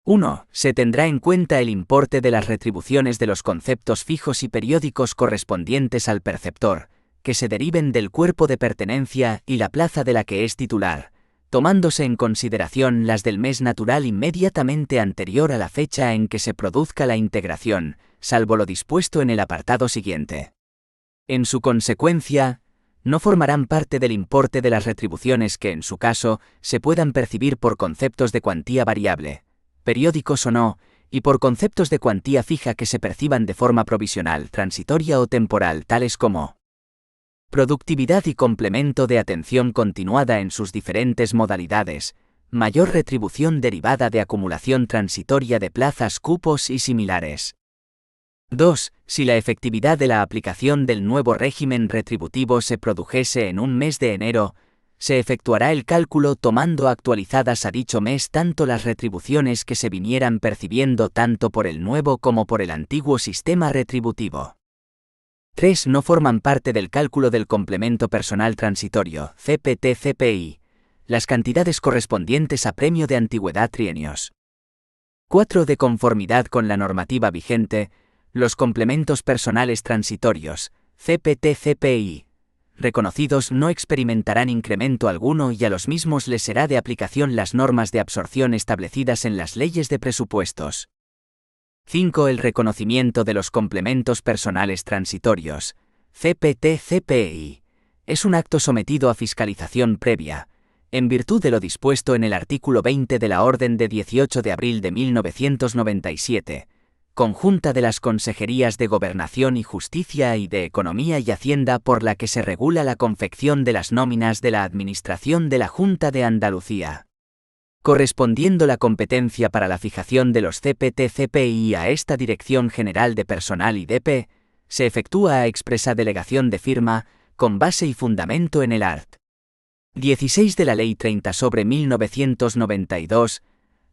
1. Se tendrá en cuenta el importe de las retribuciones de los conceptos fijos y periódicos correspondientes al perceptor, que se deriven del cuerpo de pertenencia y la plaza de la que es titular, tomándose en consideración las del mes natural inmediatamente anterior a la fecha en que se produzca la integración, salvo lo dispuesto en el apartado siguiente. En su consecuencia, no formarán parte del importe de las retribuciones que, en su caso, se puedan percibir por conceptos de cuantía variable, periódicos o no, y por conceptos de cuantía fija que se perciban de forma provisional, transitoria o temporal, tales como productividad y complemento de atención continuada en sus diferentes modalidades, mayor retribución derivada de acumulación transitoria de plazas, cupos y similares. 2. Si la efectividad de la aplicación del nuevo régimen retributivo se produjese en un mes de enero, se efectuará el cálculo tomando actualizadas a dicho mes tanto las retribuciones que se vinieran percibiendo tanto por el nuevo como por el antiguo sistema retributivo. 3. No forman parte del cálculo del complemento personal transitorio, CPT-CPI, las cantidades correspondientes a premio de antigüedad trienios. 4. De conformidad con la normativa vigente, los complementos personales transitorios, CPT-CPI, reconocidos no experimentarán incremento alguno y a los mismos les será de aplicación las normas de absorción establecidas en las leyes de presupuestos. 5. El reconocimiento de los complementos personales transitorios, CPT-CPI, es un acto sometido a fiscalización previa, en virtud de lo dispuesto en el artículo 20 de la Orden de 18 de abril de 1997, conjunta de las Consejerías de Gobernación y Justicia y de Economía y Hacienda, por la que se regula la confección de las nóminas de la Administración de la Junta de Andalucía. Correspondiendo la competencia para la fijación de los CPT-CPI a esta Dirección General de Personal y DP, se efectúa a expresa delegación de firma, con base y fundamento en el art. 16 de la Ley 30/1992,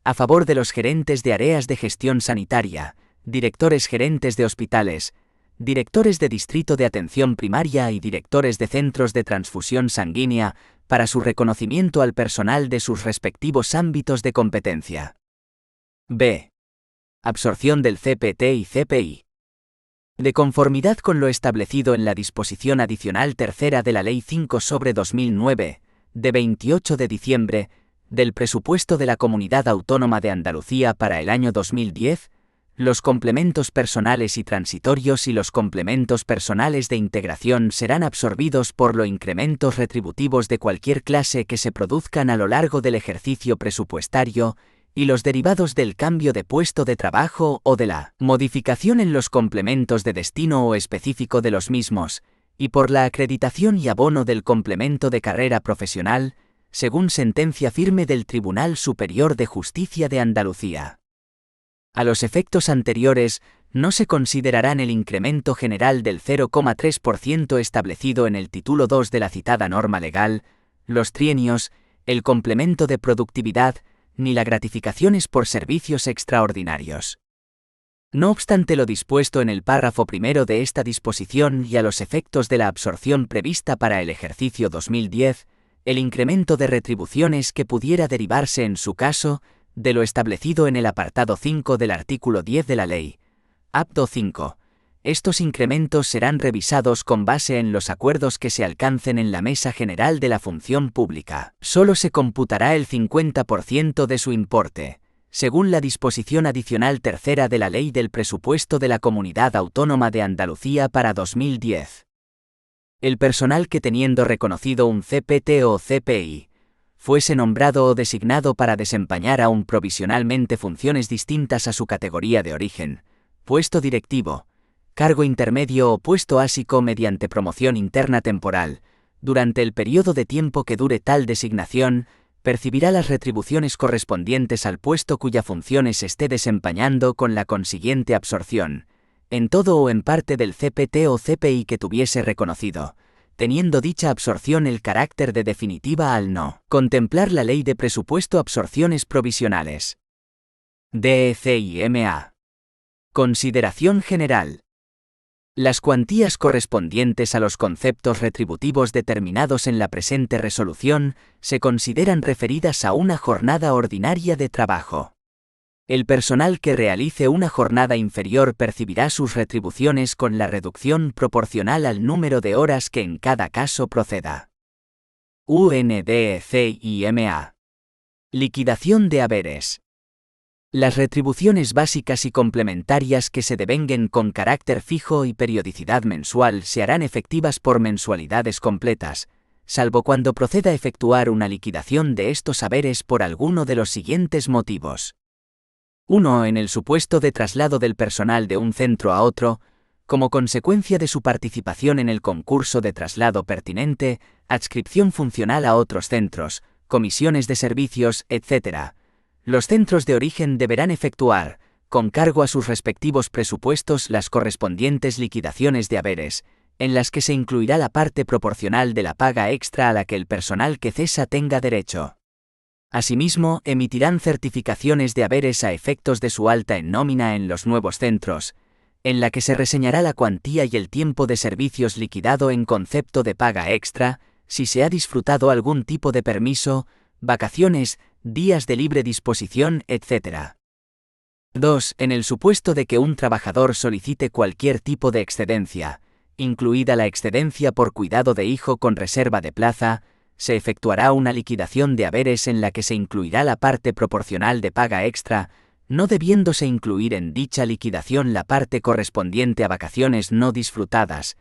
a favor de los gerentes de áreas de gestión sanitaria, directores gerentes de hospitales, directores de distrito de atención primaria y directores de centros de transfusión sanguínea, para su reconocimiento al personal de sus respectivos ámbitos de competencia. B. Absorción del CPT y CPI. De conformidad con lo establecido en la disposición adicional tercera de la Ley 5/2009, de 28 de diciembre, del presupuesto de la Comunidad Autónoma de Andalucía para el año 2010, los complementos personales y transitorios y los complementos personales de integración serán absorbidos por los incrementos retributivos de cualquier clase que se produzcan a lo largo del ejercicio presupuestario y los derivados del cambio de puesto de trabajo o de la modificación en los complementos de destino o específico de los mismos, y por la acreditación y abono del complemento de carrera profesional, según sentencia firme del Tribunal Superior de Justicia de Andalucía. A los efectos anteriores, no se considerarán el incremento general del 0,3% establecido en el título 2 de la citada norma legal, los trienios, el complemento de productividad, ni las gratificaciones por servicios extraordinarios. No obstante lo dispuesto en el párrafo primero de esta disposición y a los efectos de la absorción prevista para el ejercicio 2010, el incremento de retribuciones que pudiera derivarse en su caso, de lo establecido en el apartado 5 del artículo 10 de la ley, apto 5. Estos incrementos serán revisados con base en los acuerdos que se alcancen en la Mesa General de la Función Pública. Solo se computará el 50% de su importe, según la disposición adicional tercera de la Ley del Presupuesto de la Comunidad Autónoma de Andalucía para 2010. El personal que teniendo reconocido un CPT o CPI, fuese nombrado o designado para desempeñar aún provisionalmente funciones distintas a su categoría de origen, puesto directivo, cargo intermedio o puesto básico mediante promoción interna temporal, durante el periodo de tiempo que dure tal designación, percibirá las retribuciones correspondientes al puesto cuya funciones esté desempeñando con la consiguiente absorción, en todo o en parte del CPT o CPI que tuviese reconocido, teniendo dicha absorción el carácter de definitiva al no contemplar la Ley de Presupuesto absorciones provisionales. DECIMA. Consideración general. Las cuantías correspondientes a los conceptos retributivos determinados en la presente resolución se consideran referidas a una jornada ordinaria de trabajo. El personal que realice una jornada inferior percibirá sus retribuciones con la reducción proporcional al número de horas que en cada caso proceda. UNDECIMA. Liquidación de haberes. Las retribuciones básicas y complementarias que se devenguen con carácter fijo y periodicidad mensual se harán efectivas por mensualidades completas, salvo cuando proceda a efectuar una liquidación de estos haberes por alguno de los siguientes motivos. 1. En el supuesto de traslado del personal de un centro a otro, como consecuencia de su participación en el concurso de traslado pertinente, adscripción funcional a otros centros, comisiones de servicios, etc., los centros de origen deberán efectuar, con cargo a sus respectivos presupuestos, las correspondientes liquidaciones de haberes, en las que se incluirá la parte proporcional de la paga extra a la que el personal que cesa tenga derecho. Asimismo, emitirán certificaciones de haberes a efectos de su alta en nómina en los nuevos centros, en la que se reseñará la cuantía y el tiempo de servicios liquidado en concepto de paga extra, si se ha disfrutado algún tipo de permiso, vacaciones, días de libre disposición, etc. 2. En el supuesto de que un trabajador solicite cualquier tipo de excedencia, incluida la excedencia por cuidado de hijo con reserva de plaza, se efectuará una liquidación de haberes en la que se incluirá la parte proporcional de paga extra, no debiéndose incluir en dicha liquidación la parte correspondiente a vacaciones no disfrutadas,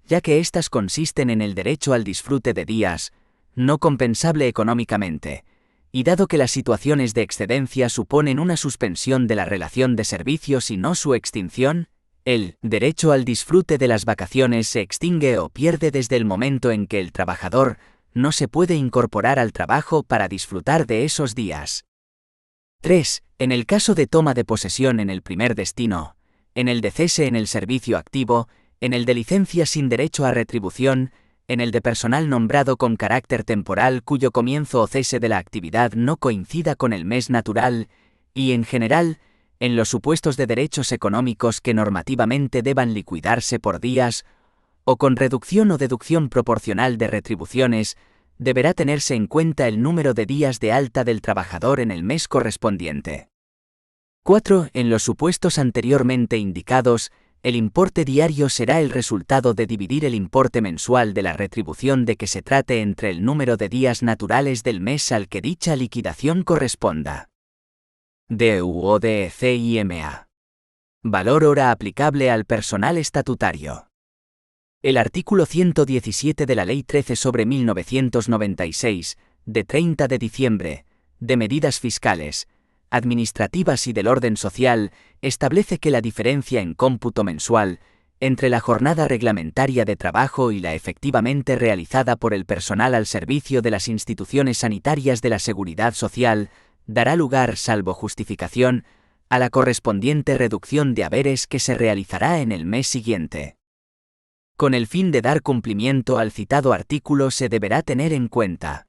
ya que éstas consisten en el derecho al disfrute de días, no compensable económicamente, y dado que las situaciones de excedencia suponen una suspensión de la relación de servicios y no su extinción, el derecho al disfrute de las vacaciones se extingue o pierde desde el momento en que el trabajador no se puede incorporar al trabajo para disfrutar de esos días. 3. En el caso de toma de posesión en el primer destino, en el de cese en el servicio activo, en el de licencia sin derecho a retribución, en el de personal nombrado con carácter temporal cuyo comienzo o cese de la actividad no coincida con el mes natural, y en general, en los supuestos de derechos económicos que normativamente deban liquidarse por días, o con reducción o deducción proporcional de retribuciones, deberá tenerse en cuenta el número de días de alta del trabajador en el mes correspondiente. 4. En los supuestos anteriormente indicados, el importe diario será el resultado de dividir el importe mensual de la retribución de que se trate entre el número de días naturales del mes al que dicha liquidación corresponda. DUODECIMA. Valor hora aplicable al personal estatutario. El artículo 117 de la Ley 13/1996, de 30 de diciembre, de medidas fiscales, administrativas y del orden social, establece que la diferencia en cómputo mensual entre la jornada reglamentaria de trabajo y la efectivamente realizada por el personal al servicio de las instituciones sanitarias de la Seguridad Social dará lugar, salvo justificación, a la correspondiente reducción de haberes que se realizará en el mes siguiente. Con el fin de dar cumplimiento al citado artículo se deberá tener en cuenta: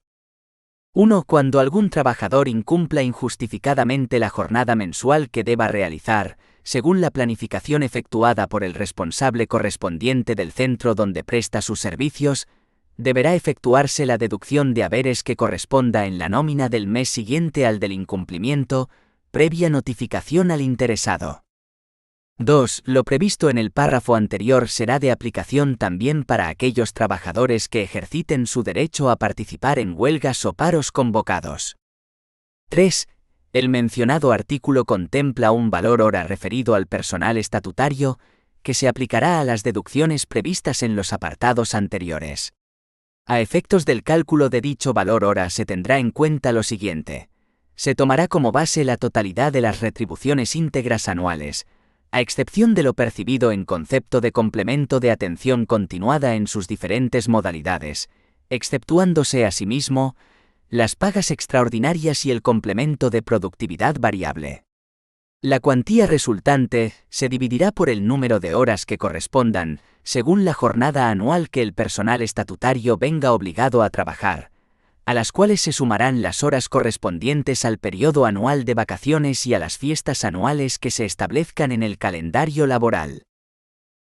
1. Cuando algún trabajador incumpla injustificadamente la jornada mensual que deba realizar, según la planificación efectuada por el responsable correspondiente del centro donde presta sus servicios, deberá efectuarse la deducción de haberes que corresponda en la nómina del mes siguiente al del incumplimiento, previa notificación al interesado. 2. Lo previsto en el párrafo anterior será de aplicación también para aquellos trabajadores que ejerciten su derecho a participar en huelgas o paros convocados. 3. El mencionado artículo contempla un valor hora referido al personal estatutario, que se aplicará a las deducciones previstas en los apartados anteriores. A efectos del cálculo de dicho valor hora se tendrá en cuenta lo siguiente. Se tomará como base la totalidad de las retribuciones íntegras anuales, a excepción de lo percibido en concepto de complemento de atención continuada en sus diferentes modalidades, exceptuándose asimismo las pagas extraordinarias y el complemento de productividad variable. La cuantía resultante se dividirá por el número de horas que correspondan, según la jornada anual que el personal estatutario venga obligado a trabajar, a las cuales se sumarán las horas correspondientes al periodo anual de vacaciones y a las fiestas anuales que se establezcan en el calendario laboral.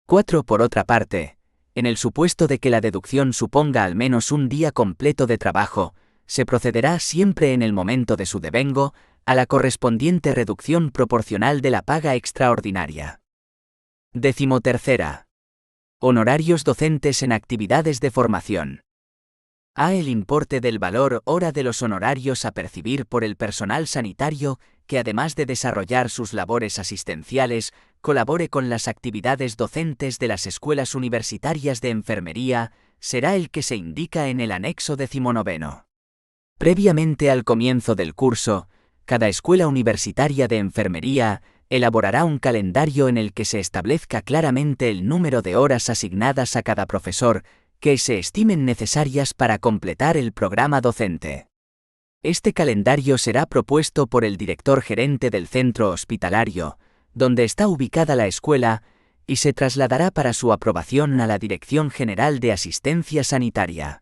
4. Por otra parte, en el supuesto de que la deducción suponga al menos un día completo de trabajo, se procederá siempre en el momento de su devengo a la correspondiente reducción proporcional de la paga extraordinaria. 13. Honorarios docentes en actividades de formación. A. El importe del valor hora de los honorarios a percibir por el personal sanitario que, además de desarrollar sus labores asistenciales, colabore con las actividades docentes de las escuelas universitarias de enfermería, será el que se indica en el anexo 19. Previamente al comienzo del curso, cada escuela universitaria de enfermería elaborará un calendario en el que se establezca claramente el número de horas asignadas a cada profesor que se estimen necesarias para completar el programa docente. Este calendario será propuesto por el director gerente del centro hospitalario, donde está ubicada la escuela, y se trasladará para su aprobación a la Dirección General de Asistencia Sanitaria.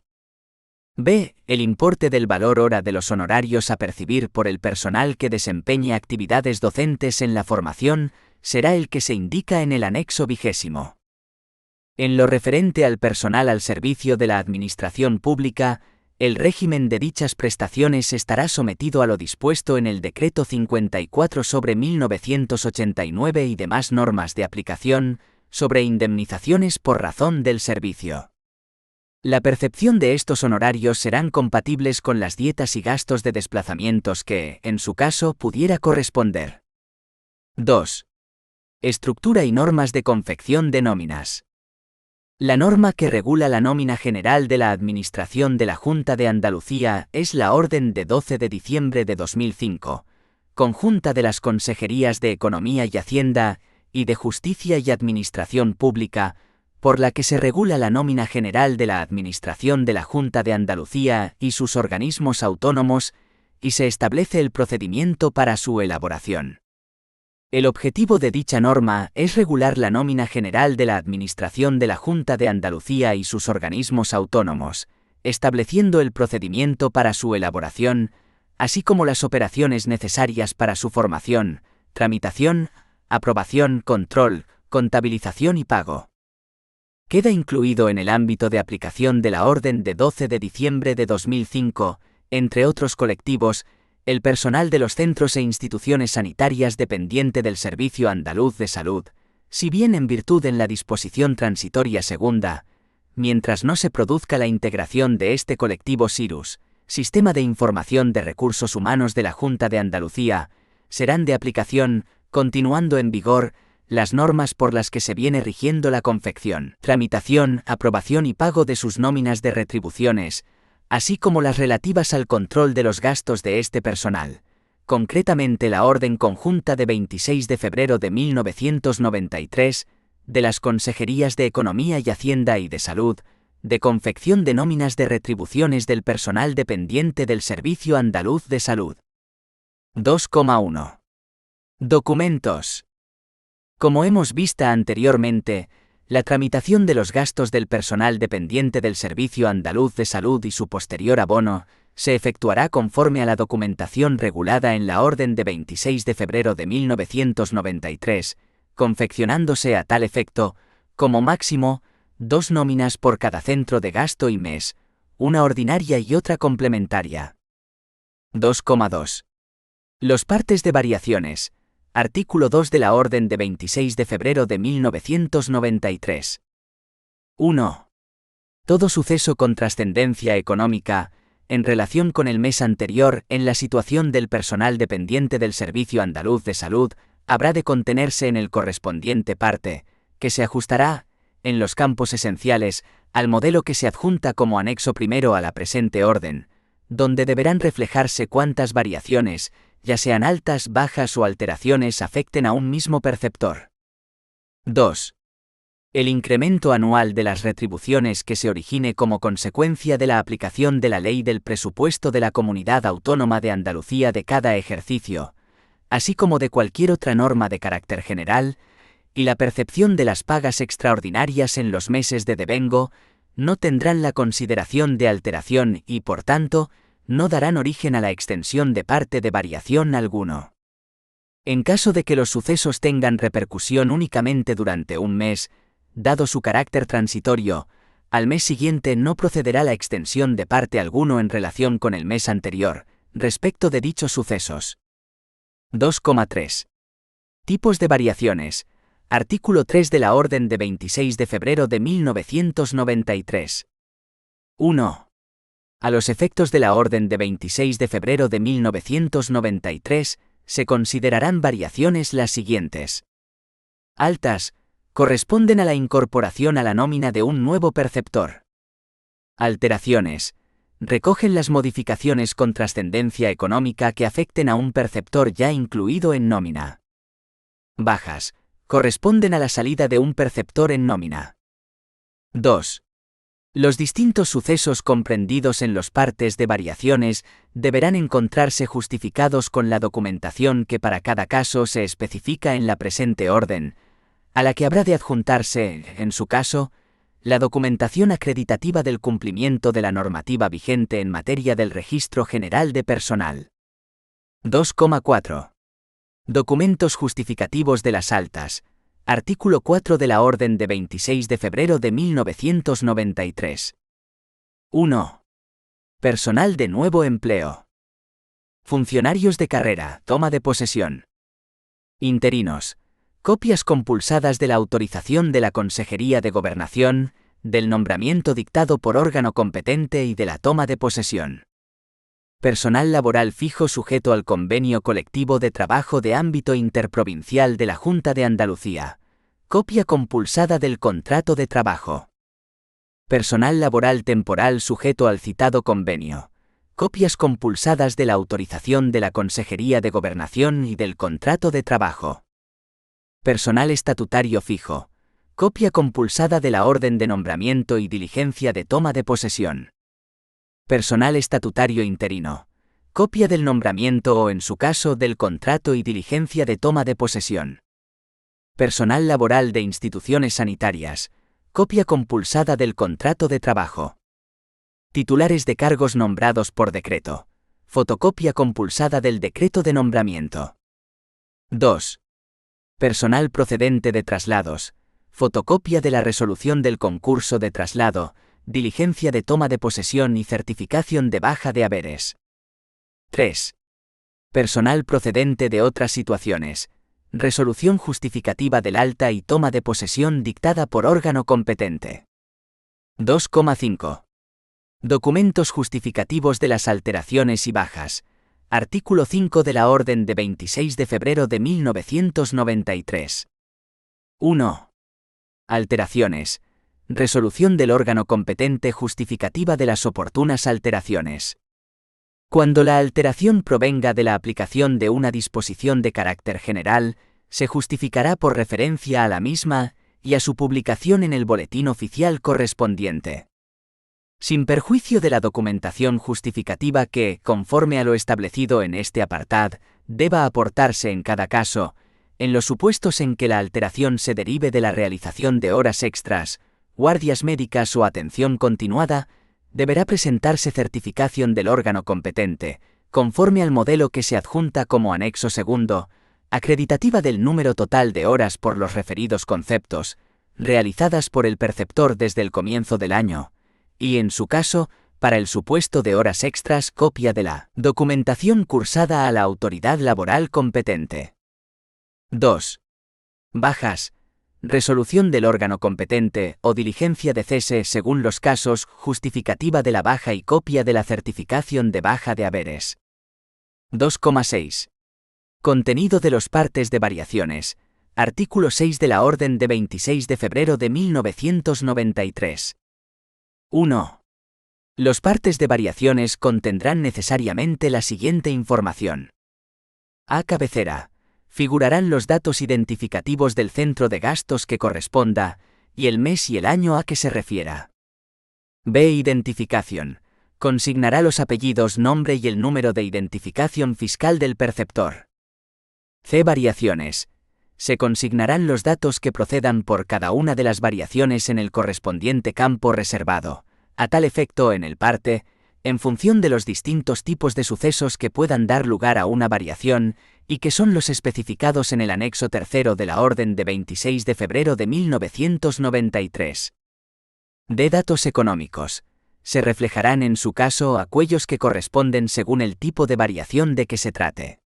B. El importe del valor hora de los honorarios a percibir por el personal que desempeñe actividades docentes en la formación será el que se indica en el anexo 20. En lo referente al personal al servicio de la Administración Pública, el régimen de dichas prestaciones estará sometido a lo dispuesto en el Decreto 54/1989 y demás normas de aplicación sobre indemnizaciones por razón del servicio. La percepción de estos honorarios serán compatibles con las dietas y gastos de desplazamientos que, en su caso, pudiera corresponder. 2. Estructura y normas de confección de nóminas. La norma que regula la nómina general de la Administración de la Junta de Andalucía es la Orden de 12 de diciembre de 2005, conjunta de las Consejerías de Economía y Hacienda y de Justicia y Administración Pública, por la que se regula la nómina general de la Administración de la Junta de Andalucía y sus organismos autónomos, y se establece el procedimiento para su elaboración. El objetivo de dicha norma es regular la nómina general de la Administración de la Junta de Andalucía y sus organismos autónomos, estableciendo el procedimiento para su elaboración, así como las operaciones necesarias para su formación, tramitación, aprobación, control, contabilización y pago. Queda incluido en el ámbito de aplicación de la Orden de 12 de diciembre de 2005, entre otros colectivos, el personal de los centros e instituciones sanitarias dependiente del Servicio Andaluz de Salud, si bien en virtud en la disposición transitoria segunda, mientras no se produzca la integración de este colectivo SIRUS, Sistema de Información de Recursos Humanos de la Junta de Andalucía, serán de aplicación, continuando en vigor, las normas por las que se viene rigiendo la confección, tramitación, aprobación y pago de sus nóminas de retribuciones, así como las relativas al control de los gastos de este personal, concretamente la Orden Conjunta de 26 de febrero de 1993, de las Consejerías de Economía y Hacienda y de Salud, de confección de nóminas de retribuciones del personal dependiente del Servicio Andaluz de Salud. 2,1. Documentos. Como hemos visto anteriormente, la tramitación de los gastos del personal dependiente del Servicio Andaluz de Salud y su posterior abono se efectuará conforme a la documentación regulada en la Orden de 26 de febrero de 1993, confeccionándose a tal efecto, como máximo, 2 nóminas por cada centro de gasto y mes, una ordinaria y otra complementaria. 2,2. Los partes de variaciones. Artículo 2 de la Orden de 26 de febrero de 1993. 1. Todo suceso con trascendencia económica, en relación con el mes anterior en la situación del personal dependiente del Servicio Andaluz de Salud, habrá de contenerse en el correspondiente parte, que se ajustará, en los campos esenciales, al modelo que se adjunta como anexo primero a la presente orden, donde deberán reflejarse cuántas variaciones, ya sean altas, bajas o alteraciones, afecten a un mismo perceptor. 2. El incremento anual de las retribuciones que se origine como consecuencia de la aplicación de la ley del presupuesto de la Comunidad Autónoma de Andalucía de cada ejercicio, así como de cualquier otra norma de carácter general, y la percepción de las pagas extraordinarias en los meses de devengo, no tendrán la consideración de alteración y, por tanto, no darán origen a la extensión de parte de variación alguno. En caso de que los sucesos tengan repercusión únicamente durante un mes, dado su carácter transitorio, al mes siguiente no procederá la extensión de parte alguno en relación con el mes anterior, respecto de dichos sucesos. 2,3. Tipos de variaciones. Artículo 3 de la Orden de 26 de febrero de 1993. 1. A los efectos de la Orden de 26 de febrero de 1993, se considerarán variaciones las siguientes. Altas, corresponden a la incorporación a la nómina de un nuevo perceptor. Alteraciones, recogen las modificaciones con trascendencia económica que afecten a un perceptor ya incluido en nómina. Bajas, corresponden a la salida de un perceptor en nómina. 2. Los distintos sucesos comprendidos en los partes de variaciones deberán encontrarse justificados con la documentación que para cada caso se especifica en la presente orden, a la que habrá de adjuntarse, en su caso, la documentación acreditativa del cumplimiento de la normativa vigente en materia del Registro General de Personal. 2,4. Documentos justificativos de las altas. Artículo 4 de la Orden de 26 de febrero de 1993. 1. Personal de nuevo empleo. Funcionarios de carrera, toma de posesión. Interinos. Copias compulsadas de la autorización de la Consejería de Gobernación, del nombramiento dictado por órgano competente y de la toma de posesión. Personal laboral fijo sujeto al convenio colectivo de trabajo de ámbito interprovincial de la Junta de Andalucía. Copia compulsada del contrato de trabajo. Personal laboral temporal sujeto al citado convenio. Copias compulsadas de la autorización de la Consejería de Gobernación y del contrato de trabajo. Personal estatutario fijo. Copia compulsada de la orden de nombramiento y diligencia de toma de posesión. Personal estatutario interino. Copia del nombramiento o, en su caso, del contrato y diligencia de toma de posesión. Personal laboral de instituciones sanitarias. Copia compulsada del contrato de trabajo. Titulares de cargos nombrados por decreto. Fotocopia compulsada del decreto de nombramiento. 2. Personal procedente de traslados. Fotocopia de la resolución del concurso de traslado, diligencia de toma de posesión y certificación de baja de haberes. 3. Personal procedente de otras situaciones. Resolución justificativa del alta y toma de posesión dictada por órgano competente. 2,5. Documentos justificativos de las alteraciones y bajas. Artículo 5 de la Orden de 26 de febrero de 1993. 1. Alteraciones. Resolución del órgano competente justificativa de las oportunas alteraciones. Cuando la alteración provenga de la aplicación de una disposición de carácter general, se justificará por referencia a la misma y a su publicación en el boletín oficial correspondiente. Sin perjuicio de la documentación justificativa que, conforme a lo establecido en este apartado, deba aportarse en cada caso, en los supuestos en que la alteración se derive de la realización de horas extras, guardias médicas o atención continuada, deberá presentarse certificación del órgano competente, conforme al modelo que se adjunta como anexo segundo, acreditativa del número total de horas por los referidos conceptos, realizadas por el perceptor desde el comienzo del año, y, en su caso, para el supuesto de horas extras, copia de la documentación cursada a la autoridad laboral competente. 2. Bajas. Resolución del órgano competente o diligencia de cese según los casos, justificativa de la baja y copia de la certificación de baja de haberes. 2,6. Contenido de los partes de variaciones. Artículo 6 de la Orden de 26 de febrero de 1993. 1. Los partes de variaciones contendrán necesariamente la siguiente información. A. Cabecera. Figurarán los datos identificativos del centro de gastos que corresponda, y el mes y el año a que se refiera. B. Identificación. Consignará los apellidos, nombre y el número de identificación fiscal del perceptor. C. Variaciones. Se consignarán los datos que procedan por cada una de las variaciones en el correspondiente campo reservado, a tal efecto en el parte, en función de los distintos tipos de sucesos que puedan dar lugar a una variación, y que son los especificados en el anexo tercero de la Orden de 26 de febrero de 1993. D. Datos económicos. Se reflejarán en su caso aquellos que corresponden según el tipo de variación de que se trate.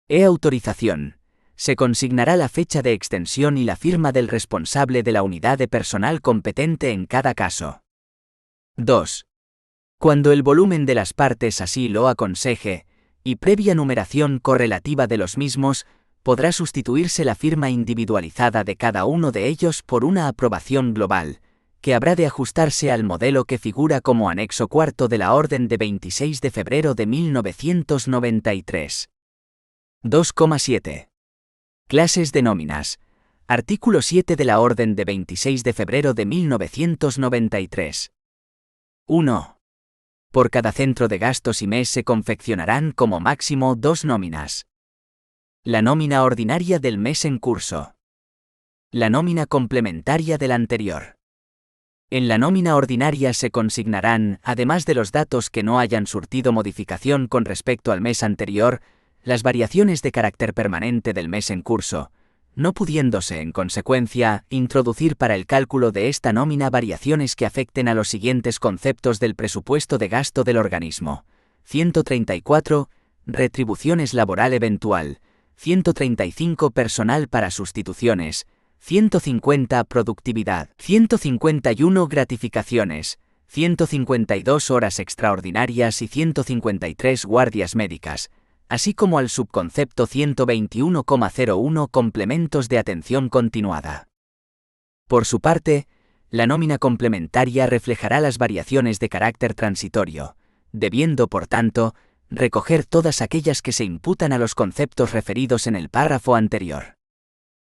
E. Autorización. Se consignará la fecha de extensión y la firma del responsable de la unidad de personal competente en cada caso. 2. Cuando el volumen de las partes así lo aconseje, y previa numeración correlativa de los mismos, podrá sustituirse la firma individualizada de cada uno de ellos por una aprobación global, que habrá de ajustarse al modelo que figura como anexo cuarto de la Orden de 26 de febrero de 1993. 2,7. Clases de nóminas. Artículo 7 de la Orden de 26 de febrero de 1993. 1. Por cada centro de gastos y mes se confeccionarán como máximo 2 nóminas. La nómina ordinaria del mes en curso. La nómina complementaria del anterior. En la nómina ordinaria se consignarán, además de los datos que no hayan surtido modificación con respecto al mes anterior, las variaciones de carácter permanente del mes en curso, no pudiéndose, en consecuencia, introducir para el cálculo de esta nómina variaciones que afecten a los siguientes conceptos del presupuesto de gasto del organismo. 134. Retribuciones laboral eventual. 135. Personal para sustituciones. 150. Productividad. 151. Gratificaciones. 152. Horas extraordinarias y 153. Guardias médicas, así como al subconcepto 121,01 complementos de atención continuada. Por su parte, la nómina complementaria reflejará las variaciones de carácter transitorio, debiendo, por tanto, recoger todas aquellas que se imputan a los conceptos referidos en el párrafo anterior.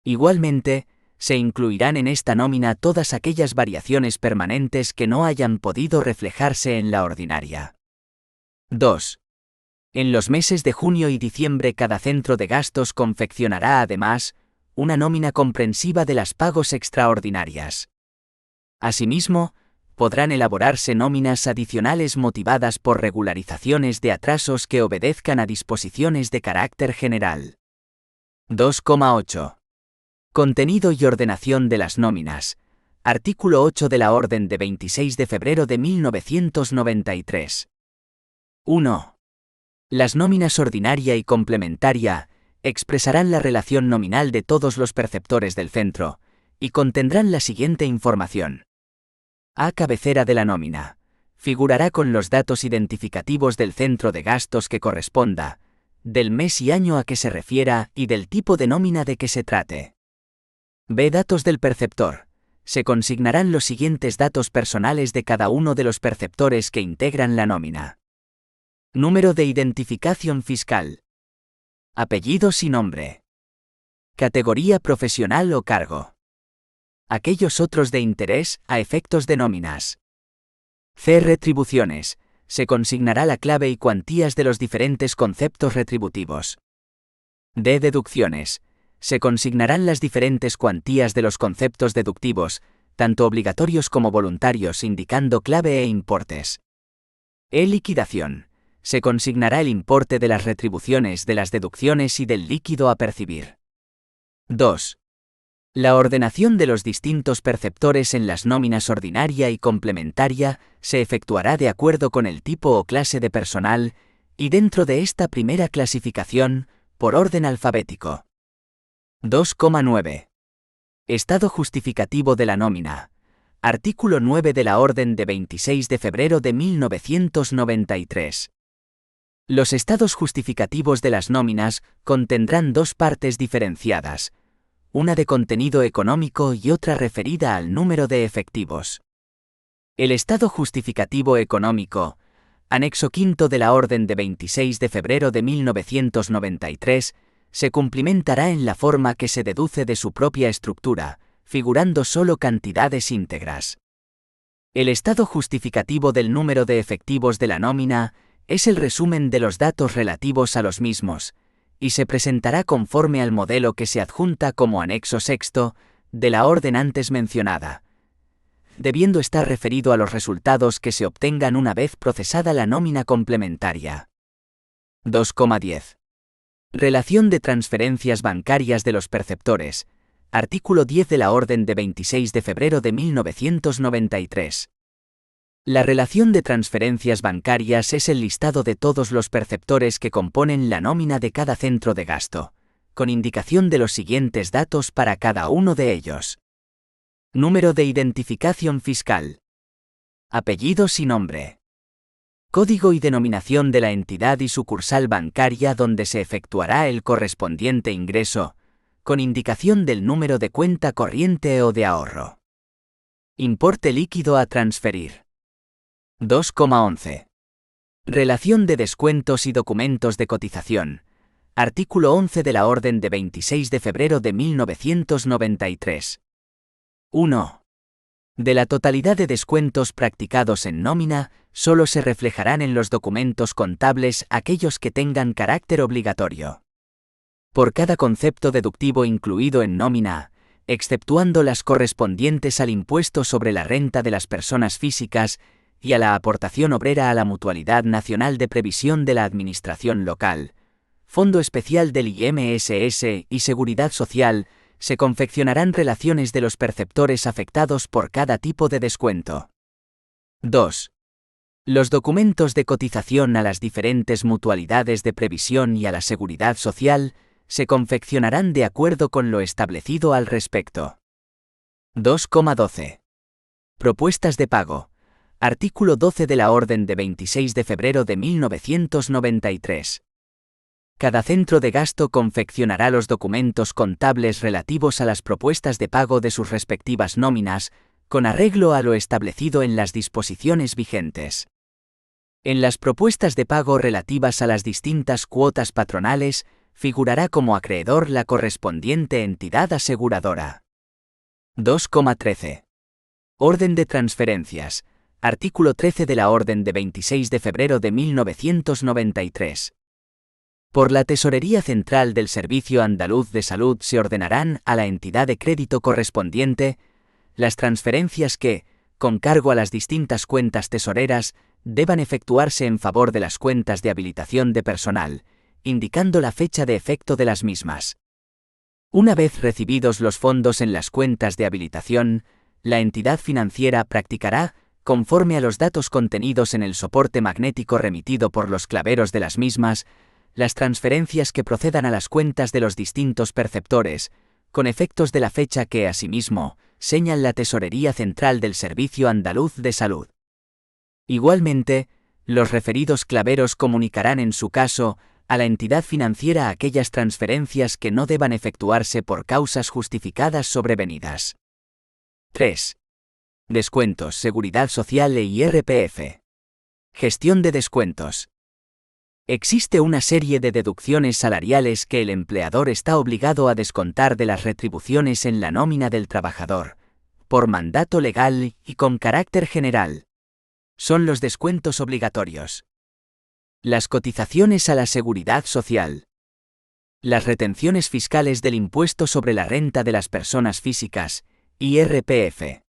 Igualmente, se incluirán en esta nómina todas aquellas variaciones permanentes que no hayan podido reflejarse en la ordinaria. 2. En los meses de junio y diciembre cada centro de gastos confeccionará además una nómina comprensiva de las pagos extraordinarias. Asimismo, podrán elaborarse nóminas adicionales motivadas por regularizaciones de atrasos que obedezcan a disposiciones de carácter general. 2,8. Contenido y ordenación de las nóminas. Artículo 8 de la Orden de 26 de febrero de 1993. 1. Las nóminas ordinaria y complementaria expresarán la relación nominal de todos los perceptores del centro, y contendrán la siguiente información. A. Cabecera de la nómina. Figurará con los datos identificativos del centro de gastos que corresponda, del mes y año a que se refiera y del tipo de nómina de que se trate. B. Datos del perceptor. Se consignarán los siguientes datos personales de cada uno de los perceptores que integran la nómina. Número de identificación fiscal. Apellidos y nombre. Categoría profesional o cargo. Aquellos otros de interés a efectos de nóminas. C. Retribuciones. Se consignará la clave y cuantías de los diferentes conceptos retributivos. D. Deducciones. Se consignarán las diferentes cuantías de los conceptos deductivos, tanto obligatorios como voluntarios, indicando clave e importes. E. Liquidación. Se consignará el importe de las retribuciones, de las deducciones y del líquido a percibir. 2. La ordenación de los distintos perceptores en las nóminas ordinaria y complementaria se efectuará de acuerdo con el tipo o clase de personal, y dentro de esta primera clasificación, por orden alfabético. 2,9. Estado justificativo de la nómina. Artículo 9 de la Orden de 26 de febrero de 1993. Los estados justificativos de las nóminas contendrán dos partes diferenciadas, una de contenido económico y otra referida al número de efectivos. El estado justificativo económico, anexo quinto de la Orden de 26 de febrero de 1993, se cumplimentará en la forma que se deduce de su propia estructura, figurando solo cantidades íntegras. El estado justificativo del número de efectivos de la nómina es el resumen de los datos relativos a los mismos, y se presentará conforme al modelo que se adjunta como anexo sexto de la orden antes mencionada, debiendo estar referido a los resultados que se obtengan una vez procesada la nómina complementaria. 2,10. Relación de transferencias bancarias de los perceptores. Artículo 10 de la Orden de 26 de febrero de 1993. La relación de transferencias bancarias es el listado de todos los perceptores que componen la nómina de cada centro de gasto, con indicación de los siguientes datos para cada uno de ellos. Número de identificación fiscal. Apellidos y nombre. Código y denominación de la entidad y sucursal bancaria donde se efectuará el correspondiente ingreso, con indicación del número de cuenta corriente o de ahorro. Importe líquido a transferir. 2,11. Relación de descuentos y documentos de cotización. Artículo 11 de la Orden de 26 de febrero de 1993. 1. De la totalidad de descuentos practicados en nómina, solo se reflejarán en los documentos contables aquellos que tengan carácter obligatorio. Por cada concepto deductivo incluido en nómina, exceptuando las correspondientes al impuesto sobre la renta de las personas físicas y a la aportación obrera a la Mutualidad Nacional de Previsión de la Administración Local, Fondo Especial del IMSS y Seguridad Social, se confeccionarán relaciones de los perceptores afectados por cada tipo de descuento. 2. Los documentos de cotización a las diferentes mutualidades de previsión y a la Seguridad Social se confeccionarán de acuerdo con lo establecido al respecto. 2,12. Propuestas de pago. Artículo 12 de la Orden de 26 de febrero de 1993. Cada centro de gasto confeccionará los documentos contables relativos a las propuestas de pago de sus respectivas nóminas, con arreglo a lo establecido en las disposiciones vigentes. En las propuestas de pago relativas a las distintas cuotas patronales, figurará como acreedor la correspondiente entidad aseguradora. 2,13. Orden de transferencias. Artículo 13 de la Orden de 26 de febrero de 1993. Por la Tesorería Central del Servicio Andaluz de Salud se ordenarán a la entidad de crédito correspondiente las transferencias que, con cargo a las distintas cuentas tesoreras, deban efectuarse en favor de las cuentas de habilitación de personal, indicando la fecha de efecto de las mismas. Una vez recibidos los fondos en las cuentas de habilitación, la entidad financiera practicará, conforme a los datos contenidos en el soporte magnético remitido por los claveros de las mismas, las transferencias que procedan a las cuentas de los distintos perceptores, con efectos de la fecha que, asimismo, señala la Tesorería Central del Servicio Andaluz de Salud. Igualmente, los referidos claveros comunicarán en su caso a la entidad financiera aquellas transferencias que no deban efectuarse por causas justificadas sobrevenidas. 3. Descuentos, Seguridad Social e IRPF. Gestión de descuentos. Existe una serie de deducciones salariales que el empleador está obligado a descontar de las retribuciones en la nómina del trabajador, por mandato legal y con carácter general. Son los descuentos obligatorios. Las cotizaciones a la Seguridad Social. Las retenciones fiscales del impuesto sobre la renta de las personas físicas, IRPF.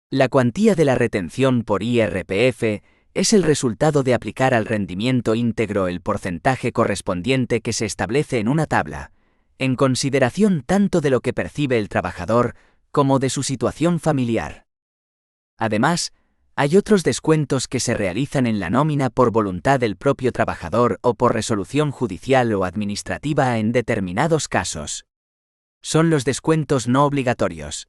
La cuantía de la retención por IRPF es el resultado de aplicar al rendimiento íntegro el porcentaje correspondiente que se establece en una tabla, en consideración tanto de lo que percibe el trabajador como de su situación familiar. Además, hay otros descuentos que se realizan en la nómina por voluntad del propio trabajador o por resolución judicial o administrativa en determinados casos. Son los descuentos no obligatorios.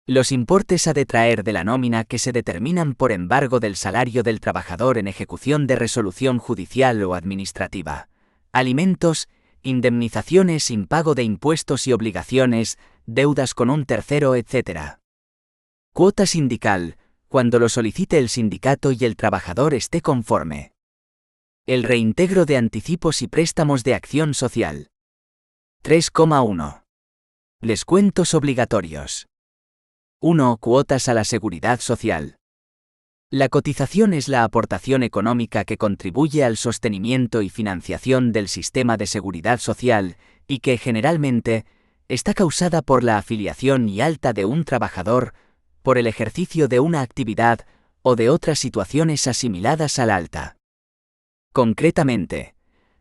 Los importes a detraer de la nómina que se determinan por embargo del salario del trabajador en ejecución de resolución judicial o administrativa, alimentos, indemnizaciones sin pago de impuestos y obligaciones, deudas con un tercero, etc. Cuota sindical, cuando lo solicite el sindicato y el trabajador esté conforme. El reintegro de anticipos y préstamos de acción social. 3,1. Descuentos obligatorios. 1. Cuotas a la seguridad social. La cotización es la aportación económica que contribuye al sostenimiento y financiación del sistema de seguridad social y que, generalmente, está causada por la afiliación y alta de un trabajador, por el ejercicio de una actividad o de otras situaciones asimiladas al alta. Concretamente,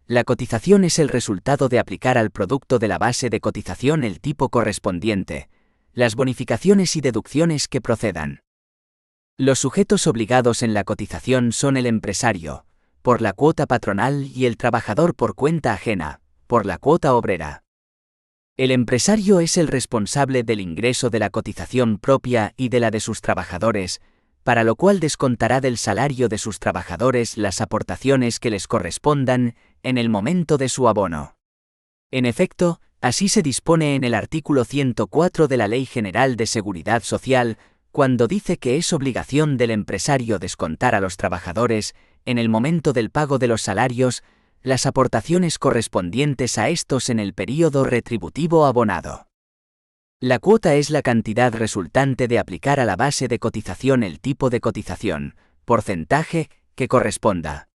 la cotización es el resultado de aplicar al producto de la base de cotización el tipo correspondiente, las bonificaciones y deducciones que procedan. Los sujetos obligados en la cotización son el empresario, por la cuota patronal, y el trabajador por cuenta ajena, por la cuota obrera. El empresario es el responsable del ingreso de la cotización propia y de la de sus trabajadores, para lo cual descontará del salario de sus trabajadores las aportaciones que les correspondan en el momento de su abono. En efecto, así se dispone en el artículo 104 de la Ley General de Seguridad Social, cuando dice que es obligación del empresario descontar a los trabajadores, en el momento del pago de los salarios, las aportaciones correspondientes a estos en el período retributivo abonado. La cuota es la cantidad resultante de aplicar a la base de cotización el tipo de cotización, porcentaje, que corresponda.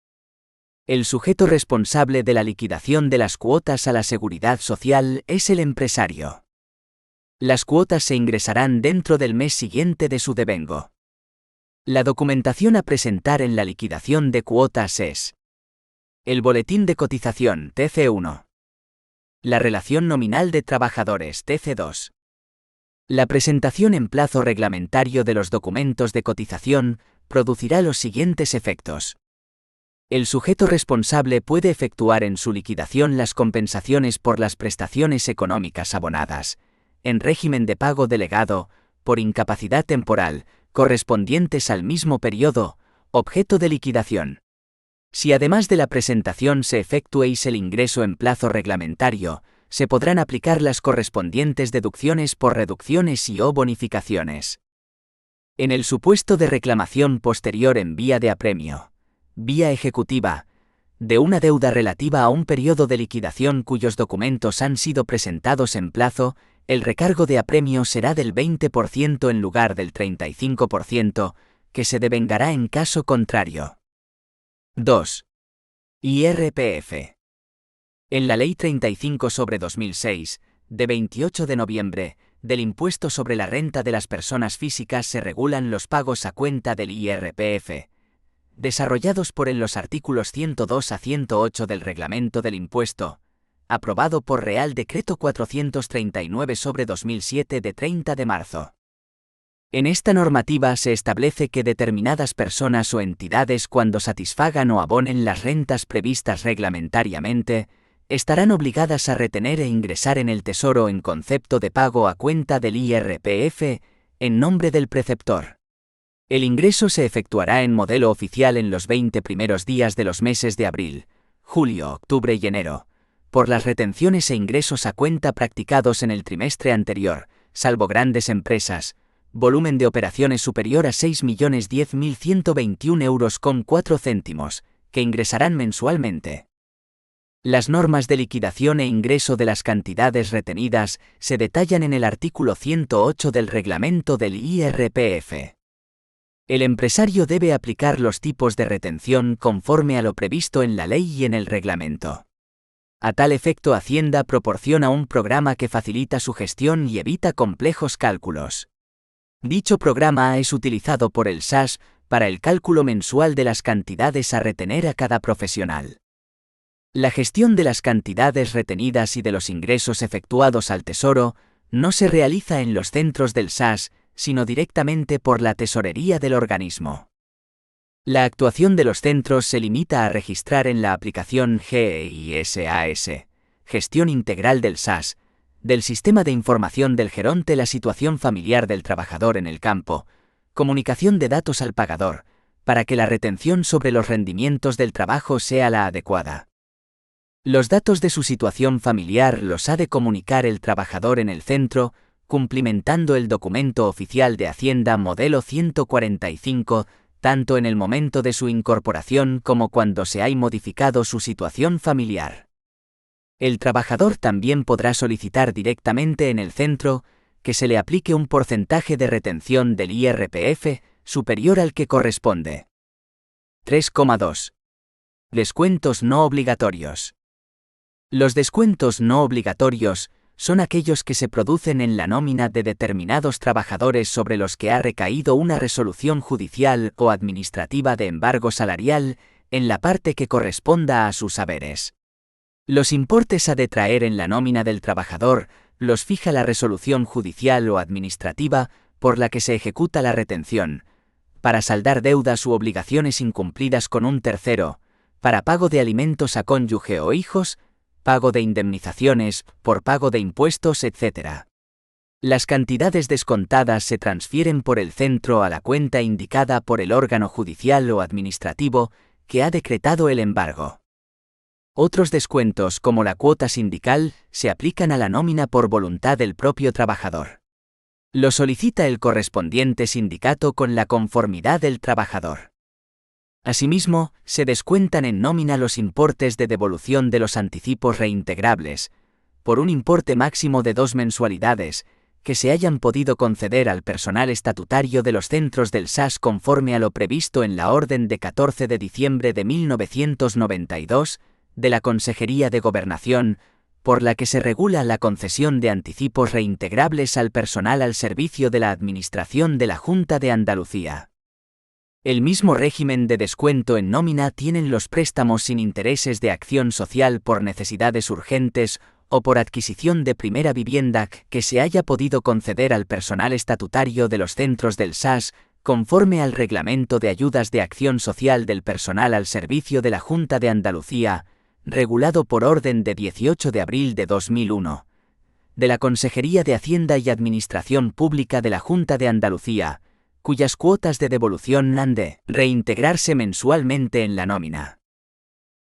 El sujeto responsable de la liquidación de las cuotas a la seguridad social es el empresario. Las cuotas se ingresarán dentro del mes siguiente de su devengo. La documentación a presentar en la liquidación de cuotas es: el boletín de cotización TC1, la relación nominal de trabajadores TC2, la presentación en plazo reglamentario de los documentos de cotización producirá los siguientes efectos. El sujeto responsable puede efectuar en su liquidación las compensaciones por las prestaciones económicas abonadas, en régimen de pago delegado, por incapacidad temporal, correspondientes al mismo periodo, objeto de liquidación. Si además de la presentación se efectuéis el ingreso en plazo reglamentario, se podrán aplicar las correspondientes deducciones por reducciones y o bonificaciones. En el supuesto de reclamación posterior en vía de apremio, vía ejecutiva, de una deuda relativa a un periodo de liquidación cuyos documentos han sido presentados en plazo, el recargo de apremio será del 20% en lugar del 35%, que se devengará en caso contrario. 2. IRPF. En la Ley 35/2006, de 28 de noviembre, del impuesto sobre la renta de las personas físicas se regulan los pagos a cuenta del IRPF, desarrollados por los artículos 102 a 108 del Reglamento del Impuesto, aprobado por Real Decreto 439/2007 de 30 de marzo. En esta normativa se establece que determinadas personas o entidades, cuando satisfagan o abonen las rentas previstas reglamentariamente, estarán obligadas a retener e ingresar en el Tesoro en concepto de pago a cuenta del IRPF, en nombre del preceptor. El ingreso se efectuará en modelo oficial en los 20 primeros días de los meses de abril, julio, octubre y enero, por las retenciones e ingresos a cuenta practicados en el trimestre anterior, salvo grandes empresas, volumen de operaciones superior a 6.010.121 euros con 4 céntimos, que ingresarán mensualmente. Las normas de liquidación e ingreso de las cantidades retenidas se detallan en el artículo 108 del reglamento del IRPF. El empresario debe aplicar los tipos de retención conforme a lo previsto en la ley y en el reglamento. A tal efecto, Hacienda proporciona un programa que facilita su gestión y evita complejos cálculos. Dicho programa es utilizado por el SAS para el cálculo mensual de las cantidades a retener a cada profesional. La gestión de las cantidades retenidas y de los ingresos efectuados al Tesoro no se realiza en los centros del SAS, sino directamente por la tesorería del organismo. La actuación de los centros se limita a registrar en la aplicación GISAS, Gestión Integral del SAS, del Sistema de Información del Geronte, la situación familiar del trabajador en el campo, comunicación de datos al pagador, para que la retención sobre los rendimientos del trabajo sea la adecuada. Los datos de su situación familiar los ha de comunicar el trabajador en el centro, cumplimentando el documento oficial de Hacienda modelo 145, tanto en el momento de su incorporación como cuando se haya modificado su situación familiar. El trabajador también podrá solicitar directamente en el centro que se le aplique un porcentaje de retención del IRPF superior al que corresponde. 3,2. Descuentos no obligatorios. Los descuentos no obligatorios son aquellos que se producen en la nómina de determinados trabajadores sobre los que ha recaído una resolución judicial o administrativa de embargo salarial en la parte que corresponda a sus haberes. Los importes a detraer en la nómina del trabajador los fija la resolución judicial o administrativa por la que se ejecuta la retención, para saldar deudas u obligaciones incumplidas con un tercero, para pago de alimentos a cónyuge o hijos, pago de indemnizaciones, por pago de impuestos, etc. Las cantidades descontadas se transfieren por el centro a la cuenta indicada por el órgano judicial o administrativo que ha decretado el embargo. Otros descuentos, como la cuota sindical, se aplican a la nómina por voluntad del propio trabajador. Lo solicita el correspondiente sindicato con la conformidad del trabajador. Asimismo, se descuentan en nómina los importes de devolución de los anticipos reintegrables, por un importe máximo de 2 mensualidades, que se hayan podido conceder al personal estatutario de los centros del SAS conforme a lo previsto en la Orden de 14 de diciembre de 1992, de la Consejería de Gobernación, por la que se regula la concesión de anticipos reintegrables al personal al servicio de la Administración de la Junta de Andalucía. El mismo régimen de descuento en nómina tienen los préstamos sin intereses de acción social por necesidades urgentes o por adquisición de primera vivienda que se haya podido conceder al personal estatutario de los centros del SAS, conforme al Reglamento de Ayudas de Acción Social del Personal al Servicio de la Junta de Andalucía, regulado por orden de 18 de abril de 2001, de la Consejería de Hacienda y Administración Pública de la Junta de Andalucía, cuyas cuotas de devolución han de reintegrarse mensualmente en la nómina.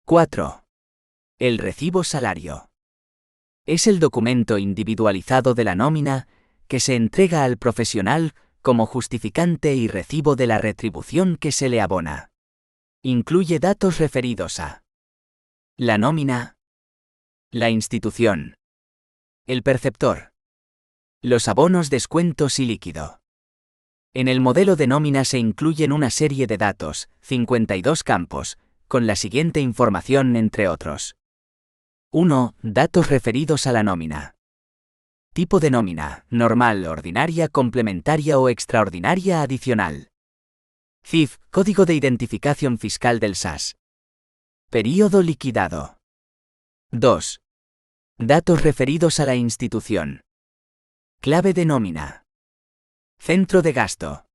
4. El recibo salario. Es el documento individualizado de la nómina que se entrega al profesional como justificante y recibo de la retribución que se le abona. Incluye datos referidos a la nómina, la institución, el perceptor, los abonos, descuentos y líquido. En el modelo de nómina se incluyen una serie de datos, 52 campos, con la siguiente información entre otros. 1. Datos referidos a la nómina. Tipo de nómina: normal, ordinaria, complementaria o extraordinaria adicional. CIF, Código de Identificación Fiscal del SAS. Período liquidado. 2. Datos referidos a la institución. Clave de nómina. Centro de gasto.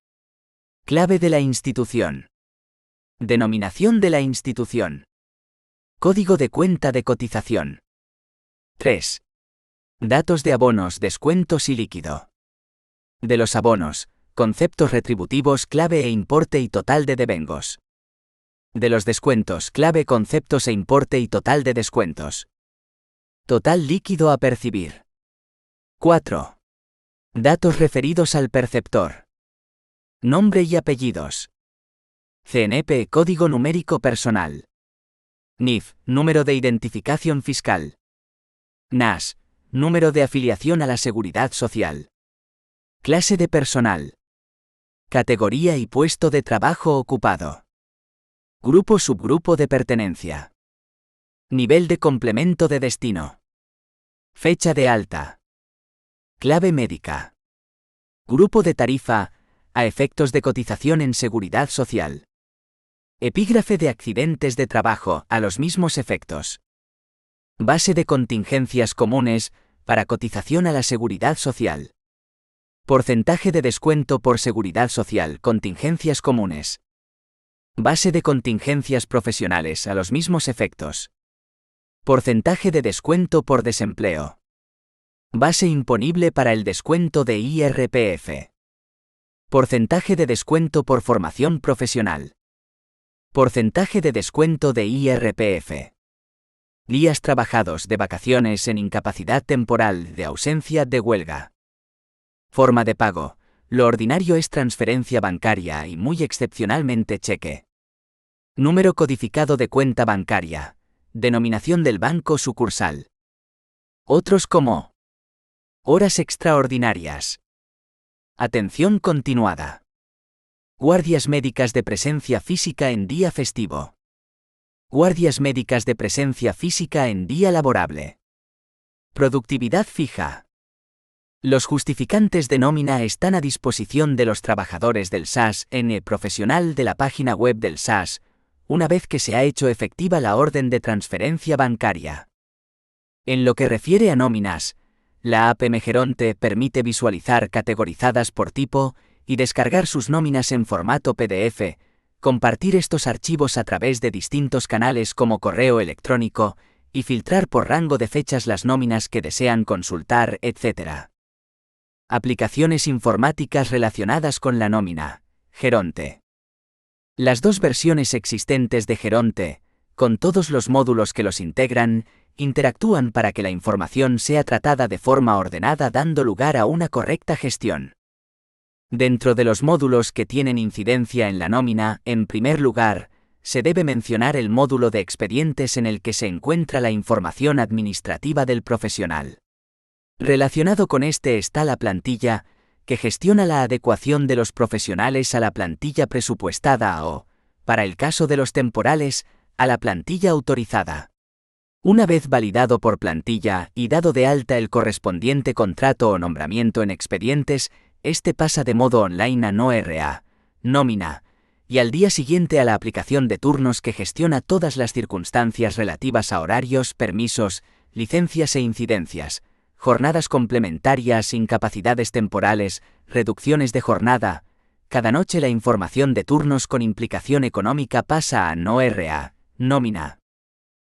Clave de la institución. Denominación de la institución. Código de cuenta de cotización. 3. Datos de abonos, descuentos y líquido. De los abonos, conceptos retributivos, clave e importe y total de devengos. De los descuentos, clave, conceptos e importe y total de descuentos. Total líquido a percibir. 4. Datos referidos al perceptor. Nombre y apellidos. CNP, código numérico personal. NIF, número de identificación fiscal. NAS, número de afiliación a la Seguridad Social. Clase de personal. Categoría y puesto de trabajo ocupado. Grupo, subgrupo de pertenencia. Nivel de complemento de destino. Fecha de alta. Clave médica. Grupo de tarifa, a efectos de cotización en seguridad social. Epígrafe de accidentes de trabajo, a los mismos efectos. Base de contingencias comunes, para cotización a la seguridad social. Porcentaje de descuento por seguridad social, contingencias comunes. Base de contingencias profesionales, a los mismos efectos. Porcentaje de descuento por desempleo. Base imponible para el descuento de IRPF. Porcentaje de descuento por formación profesional. Porcentaje de descuento de IRPF. Días trabajados de vacaciones en incapacidad temporal, de ausencia, de huelga. Forma de pago. Lo ordinario es transferencia bancaria y muy excepcionalmente cheque. Número codificado de cuenta bancaria. Denominación del banco sucursal. Otros como horas extraordinarias. Atención continuada. Guardias médicas de presencia física en día festivo. Guardias médicas de presencia física en día laborable. Productividad fija. Los justificantes de nómina están a disposición de los trabajadores del SAS en el profesional de la página web del SAS, una vez que se ha hecho efectiva la orden de transferencia bancaria. En lo que refiere a nóminas, la app Mgeronte permite visualizar categorizadas por tipo y descargar sus nóminas en formato PDF, compartir estos archivos a través de distintos canales como correo electrónico y filtrar por rango de fechas las nóminas que desean consultar, etc. Aplicaciones informáticas relacionadas con la nómina. Geronte. Las dos versiones existentes de Geronte, con todos los módulos que los integran, interactúan para que la información sea tratada de forma ordenada dando lugar a una correcta gestión. Dentro de los módulos que tienen incidencia en la nómina, en primer lugar, se debe mencionar el módulo de expedientes en el que se encuentra la información administrativa del profesional. Relacionado con este está la plantilla, que gestiona la adecuación de los profesionales a la plantilla presupuestada o, para el caso de los temporales, a la plantilla autorizada. Una vez validado por plantilla y dado de alta el correspondiente contrato o nombramiento en expedientes, este pasa de modo online a NORA, nómina, y al día siguiente a la aplicación de turnos que gestiona todas las circunstancias relativas a horarios, permisos, licencias e incidencias, jornadas complementarias, incapacidades temporales, reducciones de jornada. Cada noche la información de turnos con implicación económica pasa a NORA, nómina.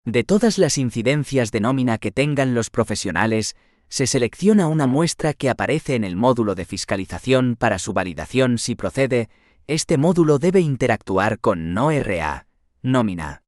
De todas las incidencias de nómina que tengan los profesionales, se selecciona una muestra que aparece en el módulo de fiscalización para su validación si procede. Este módulo debe interactuar con NORA, nómina.